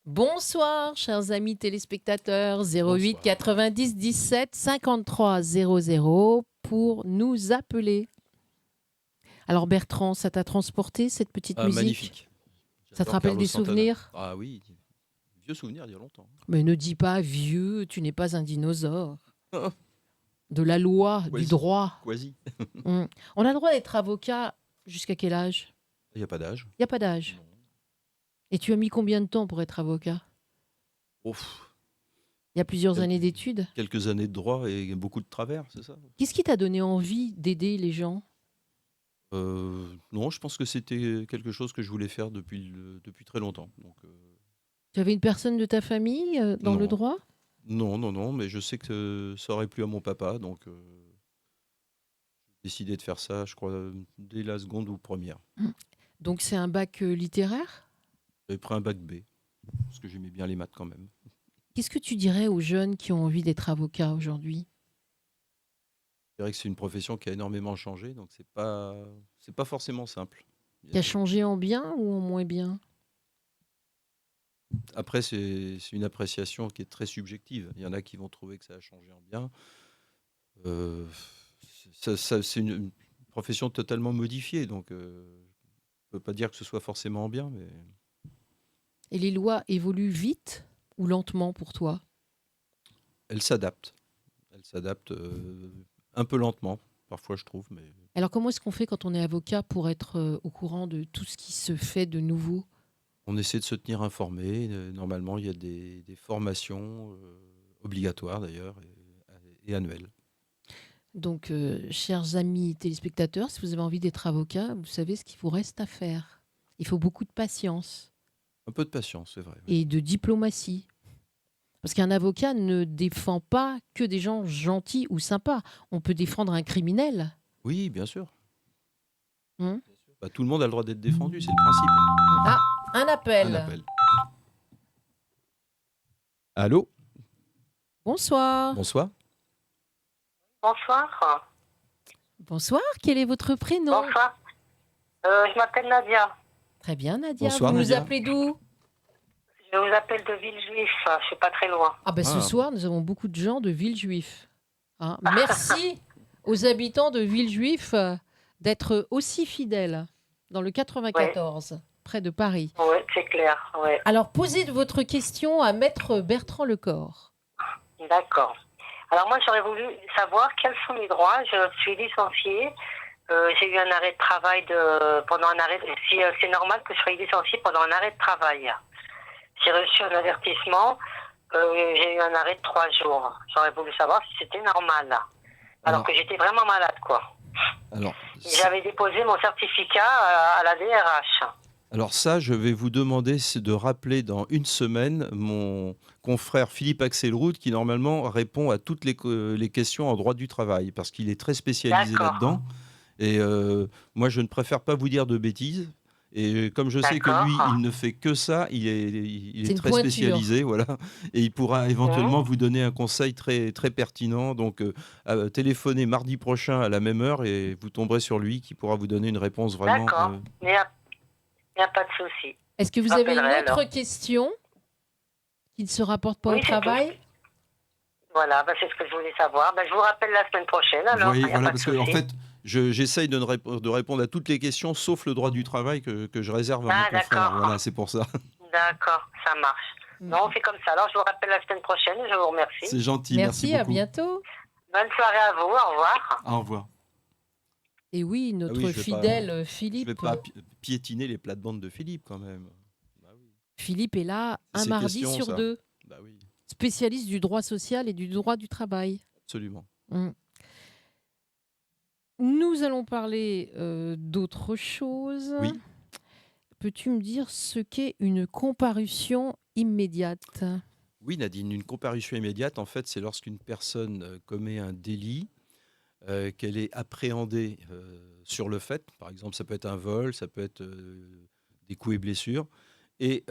Bonsoir, chers amis téléspectateurs. 08 Bonsoir. 90 17 53 00 pour nous appeler. Alors Bertrand, ça t'a transporté cette petite musique? Magnifique. Ça te J'adore rappelle Carlos des Santana. souvenirs? Ah oui, vieux souvenirs d'il y a longtemps. Mais ne dis pas vieux, tu n'es pas un dinosaure. De la loi, du Quasi. droit. Quasi. On a le droit d'être avocat jusqu'à quel âge? Il n'y a pas d'âge. Il n'y a pas d'âge. Non. Et tu as mis combien de temps pour être avocat? Ouf, Il y a plusieurs années d'études. quelques années de droit et beaucoup de travers, c'est ça? Qu'est-ce qui t'a donné envie d'aider les gens? Non, je pense que c'était quelque chose que je voulais faire depuis très longtemps. Donc, Tu avais une personne de ta famille dans le Non. droit? non, mais je sais que ça aurait plu à mon papa, donc j'ai décidé de faire ça, je crois, dès la seconde ou première. Donc c'est un bac littéraire? J'avais pris un bac B, parce que j'aimais bien les maths quand même. Qu'est-ce que tu dirais aux jeunes qui ont envie d'être avocats aujourd'hui? Je dirais que c'est une profession qui a énormément changé, donc c'est pas forcément simple. Il y Qui a a des- changé en bien ou en moins bien? Après, c'est une appréciation qui est très subjective. Il y en a qui vont trouver que ça a changé en bien. Euh, c'est une profession totalement modifiée, donc je ne peux pas dire que ce soit forcément en bien, mais Et les lois évoluent vite ou lentement pour toi? elle s'adapte. Elle s'adapte un peu lentement, parfois je trouve, mais Alors comment est-ce qu'on fait quand on est avocat pour être au courant de tout ce qui se fait de nouveau? on essaie de se tenir informé. Normalement, il y a des formations obligatoires d'ailleurs et annuelles. Donc, chers amis téléspectateurs, si vous avez envie d'être avocat, vous savez ce qu'il vous reste à faire. Il faut beaucoup de patience Un peu de patience, c'est vrai. Oui. et de diplomatie. Parce qu'un avocat ne défend pas que des gens gentils ou sympas. On peut défendre un criminel. Oui, bien sûr. Hum. Bah, tout le monde a le droit d'être défendu, c'est le principe. Ah, un appel. Un appel. Allô? Bonsoir. Bonsoir. Bonsoir. Bonsoir, quel est votre prénom? Bonsoir. Je m'appelle Nadia. Très bien, Nadia. Bonsoir, vous nous Nadia. appelez d'où? Je vous appelle de Villejuif. Je suis pas très loin. Ah ben ce Ah. soir, nous avons beaucoup de gens de Villejuif. Hein. Merci aux habitants de Villejuif d'être aussi fidèles dans le 94, près de Paris. Oui, c'est clair. Ouais. Alors, posez votre question à Maître Bertrand Lecor. D'accord. Alors moi, j'aurais voulu savoir quels sont mes droits. Je suis licenciée. J'ai eu un arrêt de travail pendant un arrêt. Si c'est normal que je sois licenciée pendant un arrêt de travail. J'ai reçu un avertissement. J'ai eu un arrêt de 3 jours. J'aurais voulu savoir si c'était normal. Alors que j'étais vraiment malade, quoi. Alors, J'avais déposé mon certificat à la DRH. alors ça, je vais vous demander de rappeler dans une semaine mon confrère Philippe Axelrod qui normalement répond à toutes les questions en droit du travail parce qu'il est très spécialisé D'accord. là-dedans. Et moi, je ne préfère pas vous dire de bêtises. Et comme je sais que lui, D'accord. il ne fait que ça, il C'est est une très pointure. spécialisé, voilà. Et il pourra éventuellement vous donner un conseil très, très pertinent. Donc, téléphonez mardi prochain à la même heure et vous tomberez sur lui qui pourra vous donner une réponse vraiment. D'accord. Il n'y a pas de souci. Est-ce que vous Je avez une rappellerai, autre alors. question qui ne se rapporte pas Oui, au c'est travail? Voilà, c'est ce que je voulais savoir. Je vous rappelle la semaine prochaine. Alors, Oui, il y a voilà, pas de parce que en souci. fait, j'essaye de répondre à toutes les questions, sauf le droit du travail que je réserve à Ah, mon confrère. d'accord. Voilà, c'est pour ça. D'accord, ça marche. Non, on fait comme ça. Alors, je vous rappelle la semaine prochaine. Je vous remercie. C'est gentil, Merci, merci à beaucoup. bientôt. Bonne soirée à vous. Au revoir. Au revoir. Et oui, notre je vais pas- fidèle Je ne vais Philippe. pas piétiner les plates-bandes de Philippe quand même. Bah oui. Philippe est là un C'est mardi question, sur ça. 2. Bah oui, Spécialiste du droit social et du droit du travail. absolument. Mm. Nous allons parler d'autre chose. Oui. Peux-tu me dire ce qu'est une comparution immédiate? Oui, Nadine, une comparution immédiate, en fait, c'est lorsqu'une personne commet un délit, qu'elle est appréhendée sur le fait. Par exemple, ça peut être un vol, ça peut être des coups et blessures. Et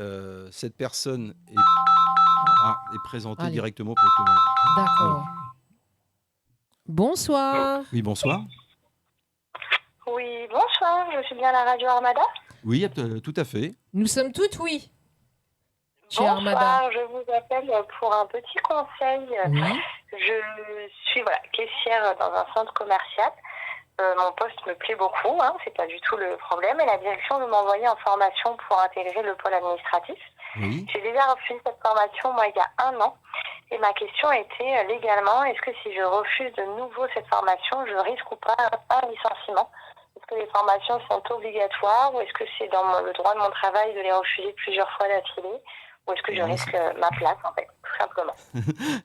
cette personne est présentée Allez. directement au procureur. D'accord. Bonsoir. Oui, bonsoir. Oui, bonsoir, je suis bien à la radio Armada. Oui, tout à fait. Nous sommes toutes oui. Chez Armada. Bonsoir, je vous appelle pour un petit conseil. Oui. Je suis caissière dans un centre commercial. Mon poste me plaît beaucoup, c'est pas du tout le problème. Et la direction veut m'envoyer en formation pour intégrer le pôle administratif. Oui. J'ai déjà refusé cette formation, moi, il y a 1 an. Et ma question était, légalement, est-ce que si je refuse de nouveau cette formation, je risque ou pas un licenciement? Est-ce que les formations sont obligatoires ou est-ce que c'est dans le droit de mon travail de les refuser plusieurs fois d'affilée? Ou est-ce que je risque ma place, en fait, tout simplement?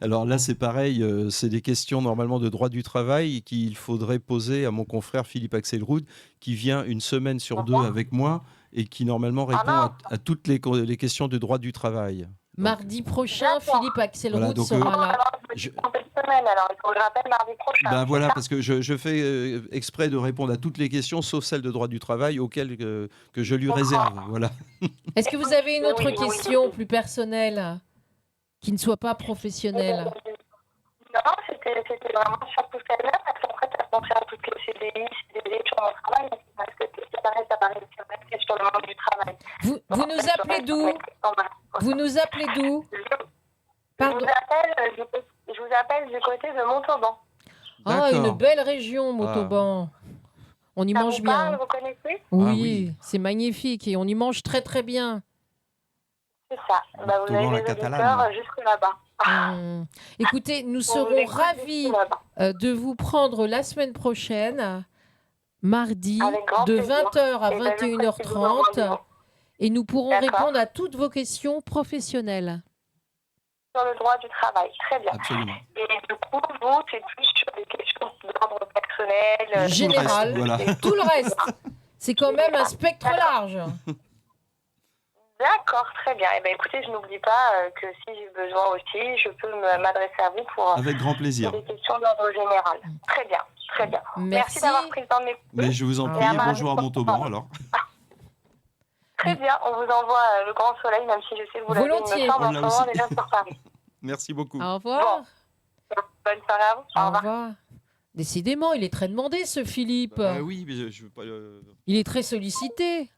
Alors là, c'est pareil, c'est des questions normalement de droit du travail qu'il faudrait poser à mon confrère Philippe Axelrod, qui vient une semaine sur 2 avec moi et qui normalement répond à toutes les questions de droit du travail. Donc, Mardi prochain, D'accord. Philippe Axelrod Voilà, donc, sera là. Alors, je me dis en cette semaine, alors il faut que je rappelle mardi prochain. ben voilà, c'est ça? parce que je fais exprès de répondre à toutes les questions, sauf celles de droit du travail, auxquelles que je lui réserve. Voilà. Est-ce que vous avez une autre Oui, oui. question plus personnelle qui ne soit pas professionnelle? Non, c'était vraiment surtout celle-là, parce qu'après, ça concerne toutes les CDI, CDD sur mon travail, parce que ça paraît sur le monde du travail. Vous nous appelez d'où? Vous nous appelez d'où? Pardon. Je vous appelle du côté de Montauban. Ah, D'accord. une belle région, Montauban. On y Ça mange vous bien. parle, vous connaissez? Oui, oui. c'est magnifique et on y mange très très bien. C'est ça. Bah, vous Montauban, avez la des Catalane. auditeurs jusque là-bas. Écoutez, nous Vous serons écoutez ravis jusque là-bas. de vous prendre la semaine prochaine, mardi, Avec grand de plaisir. 20h à Et ben, je ferai si vous en 21h30, rendez-vous. et nous pourrons D'accord. répondre à toutes vos questions professionnelles. Sur le droit du travail. Très bien. Absolument. Et du coup, vous, c'est plus sur des questions d'ordre personnel. Général, Tout le reste, voilà. tout le reste. C'est quand même un spectre large. D'accord, très bien. Eh ben, écoutez, je n'oublie pas que si j'ai besoin aussi, je peux m'adresser à vous pour Avec grand plaisir. des questions d'ordre général. Très bien, très bien. Merci. d'avoir pris le temps de m'écouter. Mais je vous en Au prie, revoir. bonjour à Montauban alors. Très bien, on vous envoie le grand soleil, même si je sais que vous l'avez, il Volontiers. me semble, On en l'a ce moment aussi. déjà sur Paris. Merci beaucoup. Au revoir. Bonne soirée à vous. Au Au revoir. revoir. Décidément, il est très demandé, ce Philippe. Oui, mais je veux pas. Il est très sollicité.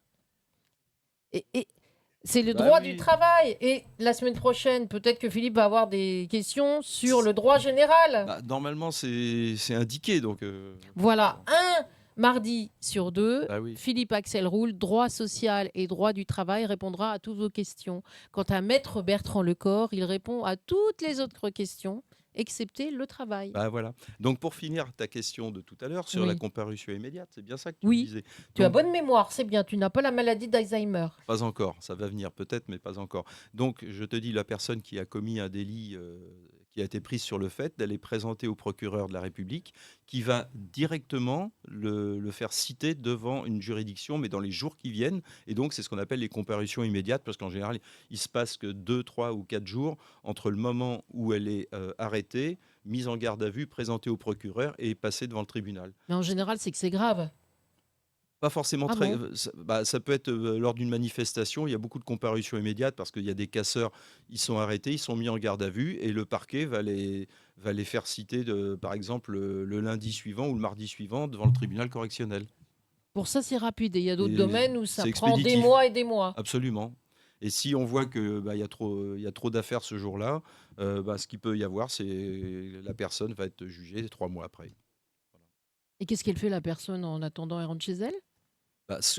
Et c'est le Bah droit oui. du travail. Et la semaine prochaine, peut-être que Philippe va avoir des questions sur le droit général. Bah, normalement, c'est indiqué, donc. Voilà, un mardi sur 2, Bah oui. Philippe Axelrod, droit social et droit du travail, répondra à toutes vos questions. Quant à Maître Bertrand Lecor, il répond à toutes les autres questions, excepté le travail. Bah voilà. Donc pour finir ta question de tout à l'heure sur Oui. la comparution immédiate, c'est bien ça que tu Oui. disais. Tu as Donc, bonne mémoire, c'est bien, tu n'as pas la maladie d'Alzheimer. Pas encore, ça va venir peut-être, mais pas encore. Donc je te dis, la personne qui a commis un délit, qui a été prise sur le fait d'aller présenter au procureur de la République, qui va directement le faire citer devant une juridiction, mais dans les jours qui viennent. Et donc c'est ce qu'on appelle les comparutions immédiates, parce qu'en général, il se passe que 2, 3 ou 4 jours entre le moment où elle est arrêtée, mise en garde à vue, présentée au procureur et passée devant le tribunal. Mais en général, c'est que c'est grave. Pas forcément Ah très. bon Ça peut être lors d'une manifestation. Il y a beaucoup de comparutions immédiates parce qu'il y a des casseurs. Ils sont arrêtés, ils sont mis en garde à vue et le parquet va les faire citer, par exemple, le lundi suivant ou le mardi suivant devant le tribunal correctionnel. Pour ça, c'est rapide. Et il y a d'autres Et domaines où ça c'est prend des expéditif. mois et des mois. Absolument. Et si on voit que il y a trop d'affaires ce jour-là, ce qu'il peut y avoir, c'est la personne va être jugée 3 mois après. Et qu'est-ce qu'elle fait, la personne, en attendant? Elle rentre chez elle?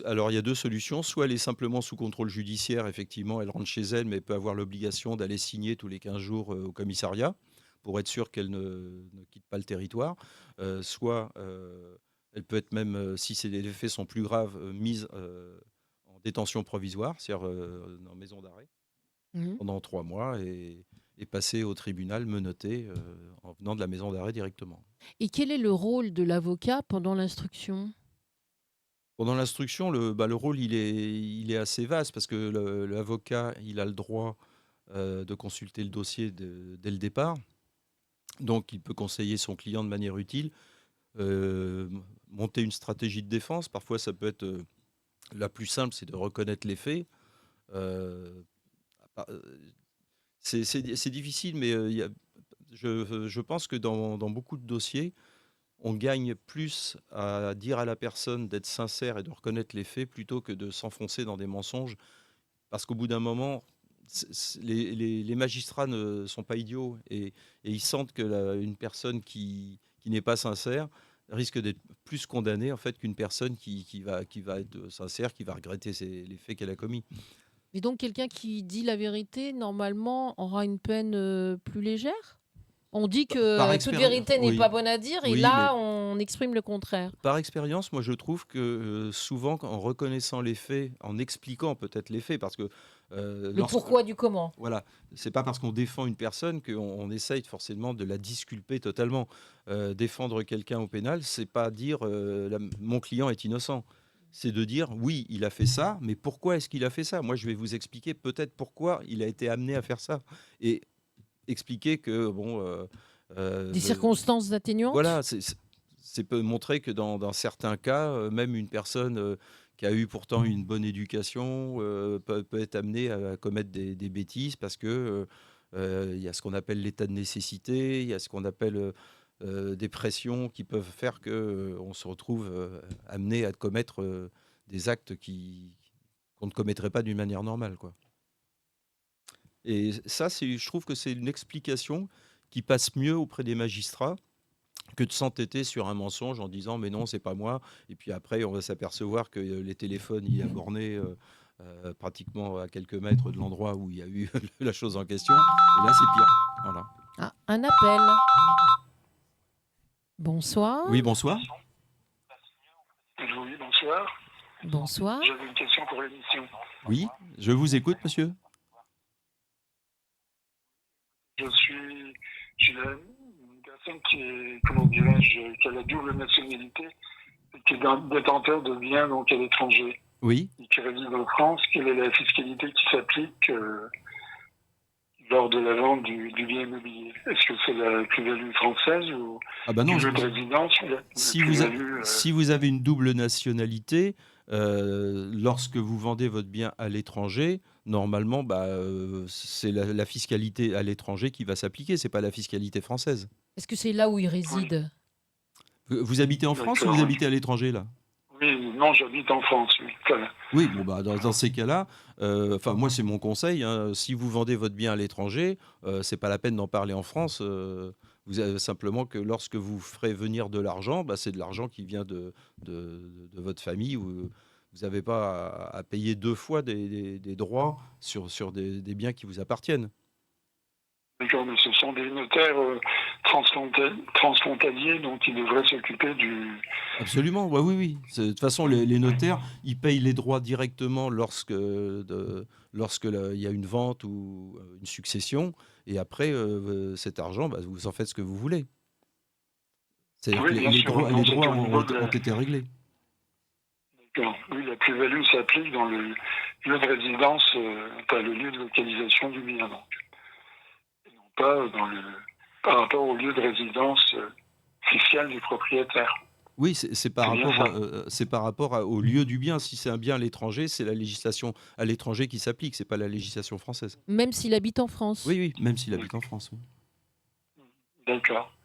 Alors, il y a 2 solutions. Soit elle est simplement sous contrôle judiciaire, effectivement, elle rentre chez elle, mais elle peut avoir l'obligation d'aller signer tous les 15 jours au commissariat pour être sûre qu'elle ne quitte pas le territoire. Soit elle peut être même, si les faits sont plus graves, mise en détention provisoire, c'est-à-dire en maison d'arrêt, Mhm. pendant 3 mois. et passer au tribunal menotté en venant de la maison d'arrêt directement. Et quel est le rôle de l'avocat pendant l'instruction? Pendant l'instruction, le rôle il est assez vaste parce que l'avocat il a le droit de consulter le dossier dès le départ. Donc il peut conseiller son client de manière utile, euh, monter une stratégie de défense. Parfois ça peut être la plus simple, c'est de reconnaître les faits. Euh, bah, c'est difficile, mais je pense que dans beaucoup de dossiers, on gagne plus à dire à la personne d'être sincère et de reconnaître les faits plutôt que de s'enfoncer dans des mensonges. Parce qu'au bout d'un moment, les magistrats ne sont pas idiots et ils sentent que une personne qui n'est pas sincère risque d'être plus condamnée en fait qu'une personne qui va être sincère, qui va regretter les faits qu'elle a commis. Et donc quelqu'un qui dit la vérité, normalement, aura une peine plus légère? On dit que Par toute expérience, vérité n'est oui. pas bonne à dire, et Oui, là, on exprime le contraire. Par expérience, moi je trouve que souvent en reconnaissant les faits, en expliquant peut-être les faits, parce que Le pourquoi du comment. voilà, c'est pas parce qu'on défend une personne qu'on essaye forcément de la disculper totalement. Défendre quelqu'un au pénal, c'est pas dire mon client est innocent. C'est de dire oui, il a fait ça, mais pourquoi est-ce qu'il a fait ça? Moi, je vais vous expliquer peut-être pourquoi il a été amené à faire ça et expliquer que bon. Des circonstances atténuantes? Voilà, c'est peut montrer que dans certains cas, même une personne qui a eu pourtant une bonne éducation peut être amenée à commettre des bêtises parce que il y a ce qu'on appelle l'état de nécessité, il y a ce qu'on appelle des pressions qui peuvent faire que on se retrouve amené à commettre des actes qu'on ne commettrait pas d'une manière normale, quoi. Et ça, je trouve que c'est une explication qui passe mieux auprès des magistrats que de s'entêter sur un mensonge en disant mais non, c'est pas moi. Et puis après, on va s'apercevoir que les téléphones y a borné pratiquement à quelques mètres de l'endroit où il y a eu la chose en question. Et là, c'est pire. Voilà. Ah, un appel. Bonsoir. Oui, bonsoir. Oui, bonsoir. Bonsoir. J'avais une question pour l'émission. Oui, je vous écoute, monsieur. Je suis une personne qui est, comment dirais-je, qui a la double nationalité et qui est détenteur de biens donc à l'étranger Oui. et qui réside en France. Quelle est la fiscalité qui s'applique lors de la vente du bien immobilier? Est-ce que c'est la plus-value française ou Ah bah non, du lieu de résidence ou la si plus-value, si vous avez une double nationalité, lorsque vous vendez votre bien à l'étranger, normalement, c'est la fiscalité à l'étranger qui va s'appliquer, c'est pas la fiscalité française. Est-ce que c'est là où il réside? Vous habitez en France ou D'accord, vous oui. habitez à l'étranger, là? Oui, non, j'habite en France, oui. Voilà. Oui, bon, dans ces cas-là, moi, c'est mon conseil, hein, si vous vendez votre bien à l'étranger, c'est pas la peine d'en parler en France. Vous avez simplement que lorsque vous ferez venir de l'argent, c'est de l'argent qui vient de votre famille. Où vous n'avez pas à payer deux fois des droits sur des biens qui vous appartiennent. D'accord, mais ce sont des notaires transfrontaliers dont ils devraient s'occuper du... Absolument, ouais, oui. De toute façon, les notaires, ils payent les droits directement lorsque il y a une vente ou une succession. Et après, cet argent, vous en faites ce que vous voulez. C'est-à-dire Oui, que bien les sûr, droits, non, les c'est droits au niveau de ont été réglés. D'accord. Oui, la plus-value s'applique dans le lieu de résidence, le lieu de localisation du bien, donc. Et non pas par rapport au lieu de résidence fiscale du propriétaire. Oui, c'est par C'est bien rapport, au lieu du bien. Si c'est un bien à l'étranger, c'est la législation à l'étranger qui s'applique, c'est pas la législation française. Même s'il habite en France? Oui, même s'il habite en France. Oui. D'accord.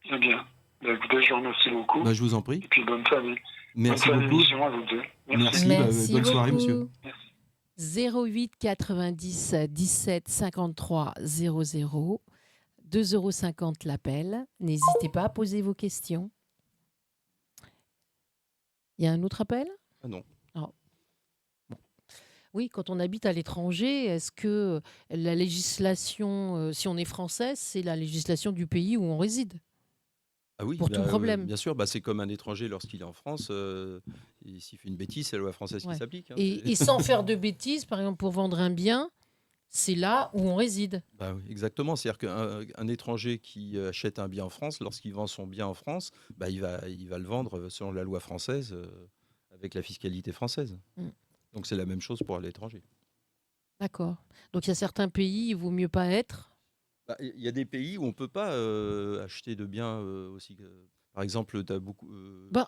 Bien, bien. Écoutez, je vous remercie beaucoup. Je vous en prie. Et puis bonne famille. Merci bonne beaucoup. émission à vous deux. Merci, bonne soirée, monsieur. 08 90 17 53 00. 2,50 € l'appel. N'hésitez pas à poser vos questions. Il y a un autre appel? Ah non. Bon. Oui, quand on habite à l'étranger, est-ce que la législation, si on est français, c'est la législation du pays où on réside? Ah oui, Pour tout problème. bien sûr, c'est comme un étranger lorsqu'il est en France, s'il fait une bêtise, c'est la loi française qui s'applique. Hein. Et sans faire de bêtises, par exemple, pour vendre un bien, C'est là où on réside. Bah oui, exactement. C'est-à-dire qu'un étranger qui achète un bien en France, lorsqu'il vend son bien en France, bah, il va le vendre selon la loi française, avec la fiscalité française. Mm. Donc c'est la même chose pour l'étranger. D'accord. Donc il y a certains pays, il vaut mieux pas être. Bah, il y a des pays où on ne peut pas acheter de biens aussi. Par exemple, tu as beaucoup.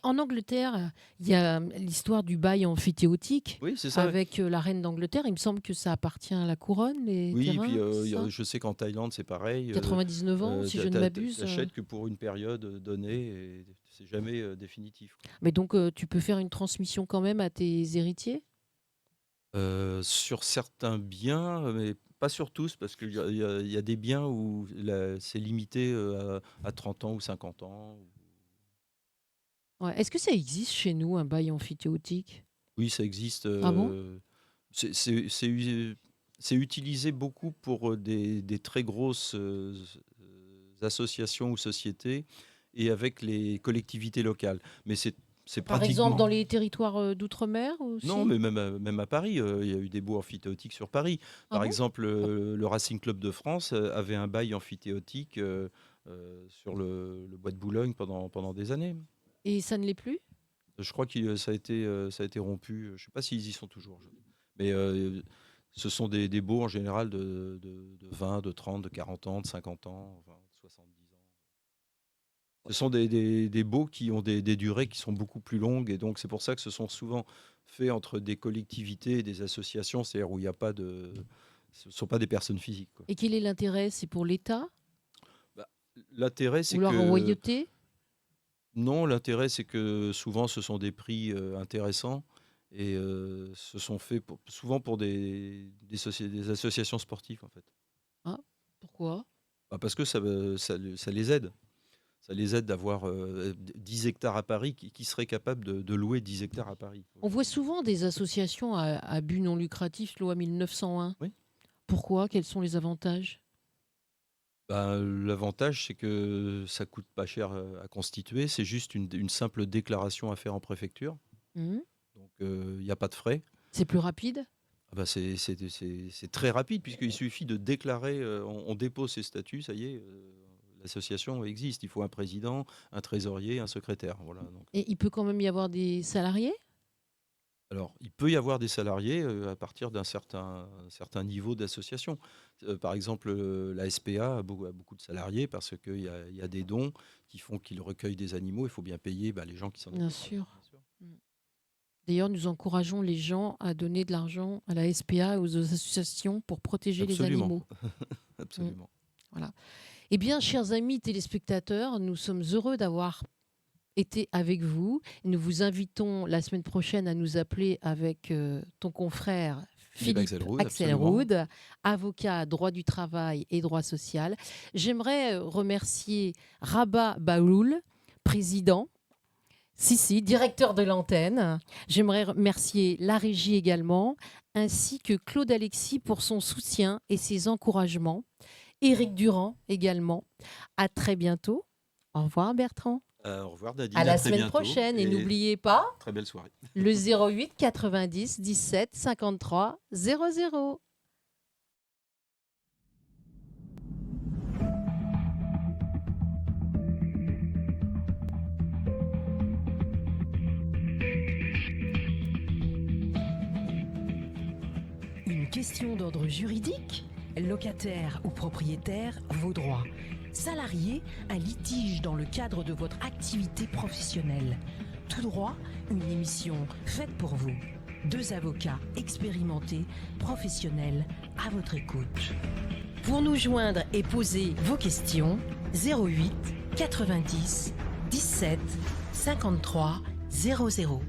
En Angleterre, il y a l'histoire du bail emphytéotique Oui, c'est ça. avec la reine d'Angleterre. Il me semble que ça appartient à la couronne, les Oui, terrains, puis c'est ça je sais qu'en Thaïlande, c'est pareil. 99 ans, si je ne m'abuse. Tu n'achètes que pour une période donnée et c'est jamais définitif. Mais donc, tu peux faire une transmission quand même à tes héritiers? Sur certains biens, mais pas sur tous, parce qu'il y a des biens où c'est limité à 30 ans ou 50 ans. Ouais. Est-ce que ça existe chez nous, un bail emphytéotique? Oui, ça existe. Ah bon? C'est utilisé beaucoup pour des très grosses associations ou sociétés et avec les collectivités locales. Mais c'est Par pratiquement... exemple, dans les territoires d'outre-mer aussi? Non, mais même à Paris, il y a eu des baux amphithéotiques sur Paris. Ah Par bon? exemple, le Racing Club de France avait un bail amphithéotique sur le bois de Boulogne pendant des années. Et ça ne l'est plus? Je crois que ça a été rompu. Je ne sais pas s'ils y sont toujours. Mais ce sont des baux en général de 20, de 30, de 40 ans, de 50 ans, enfin, de 70 ans. Ce sont des baux qui ont des durées qui sont beaucoup plus longues. Et donc, c'est pour ça que ce sont souvent faits entre des collectivités et des associations, c'est-à-dire où il n'y a pas de... Ce ne sont pas des personnes physiques, quoi. Et quel est l'intérêt? C'est pour l'État? L'intérêt, c'est Ou la que... royauté? Non, l'intérêt, c'est que souvent, ce sont des prix intéressants et ce sont faits souvent pour des associations sportives, en fait. Ah, pourquoi? Parce que ça les aide. Ça les aide d'avoir 10 hectares à Paris. Qui serait capable de louer 10 hectares à Paris? On voit souvent des associations à but non lucratif, loi 1901. Oui. Pourquoi? Quels sont les avantages? L'avantage, c'est que ça coûte pas cher à constituer. C'est juste une simple déclaration à faire en préfecture. Mhm. Donc, il n'y a pas de frais. C'est plus rapide? C'est très rapide, puisqu'il suffit de déclarer, on dépose ses statuts, ça y est, l'association existe. Il faut un président, un trésorier, un secrétaire. Voilà, donc. Et il peut quand même y avoir des salariés? Alors, il peut y avoir des salariés à partir d'un certain niveau d'association. Par exemple, la SPA a beaucoup de salariés parce qu'il y a des dons qui font qu'ils recueillent des animaux. Il faut bien payer les gens qui s'en occupent. Bien sûr. D'ailleurs, nous encourageons les gens à donner de l'argent à la SPA et aux associations pour protéger les animaux. Absolument. Voilà. Eh bien, chers amis téléspectateurs, nous sommes heureux d'avoir été avec vous. Nous vous invitons la semaine prochaine à nous appeler avec ton confrère Philippe Axelrod, avocat droit du travail et droit social. J'aimerais remercier Rabat Baoul, président, directeur de l'antenne. J'aimerais remercier la régie également, ainsi que Claude Alexis pour son soutien et ses encouragements. Éric Durand également. À très bientôt. Au revoir Bertrand. Au revoir Nadine. À la semaine prochaine. Et n'oubliez pas, très belle soirée. Le 08 90 17 53 00. Une question d'ordre juridique? Locataire ou propriétaire, vos droits. Salarié, un litige dans le cadre de votre activité professionnelle. Tout droit, une émission faite pour vous. 2 avocats expérimentés, professionnels, à votre écoute. Pour nous joindre et poser vos questions, 08 90 17 53 00.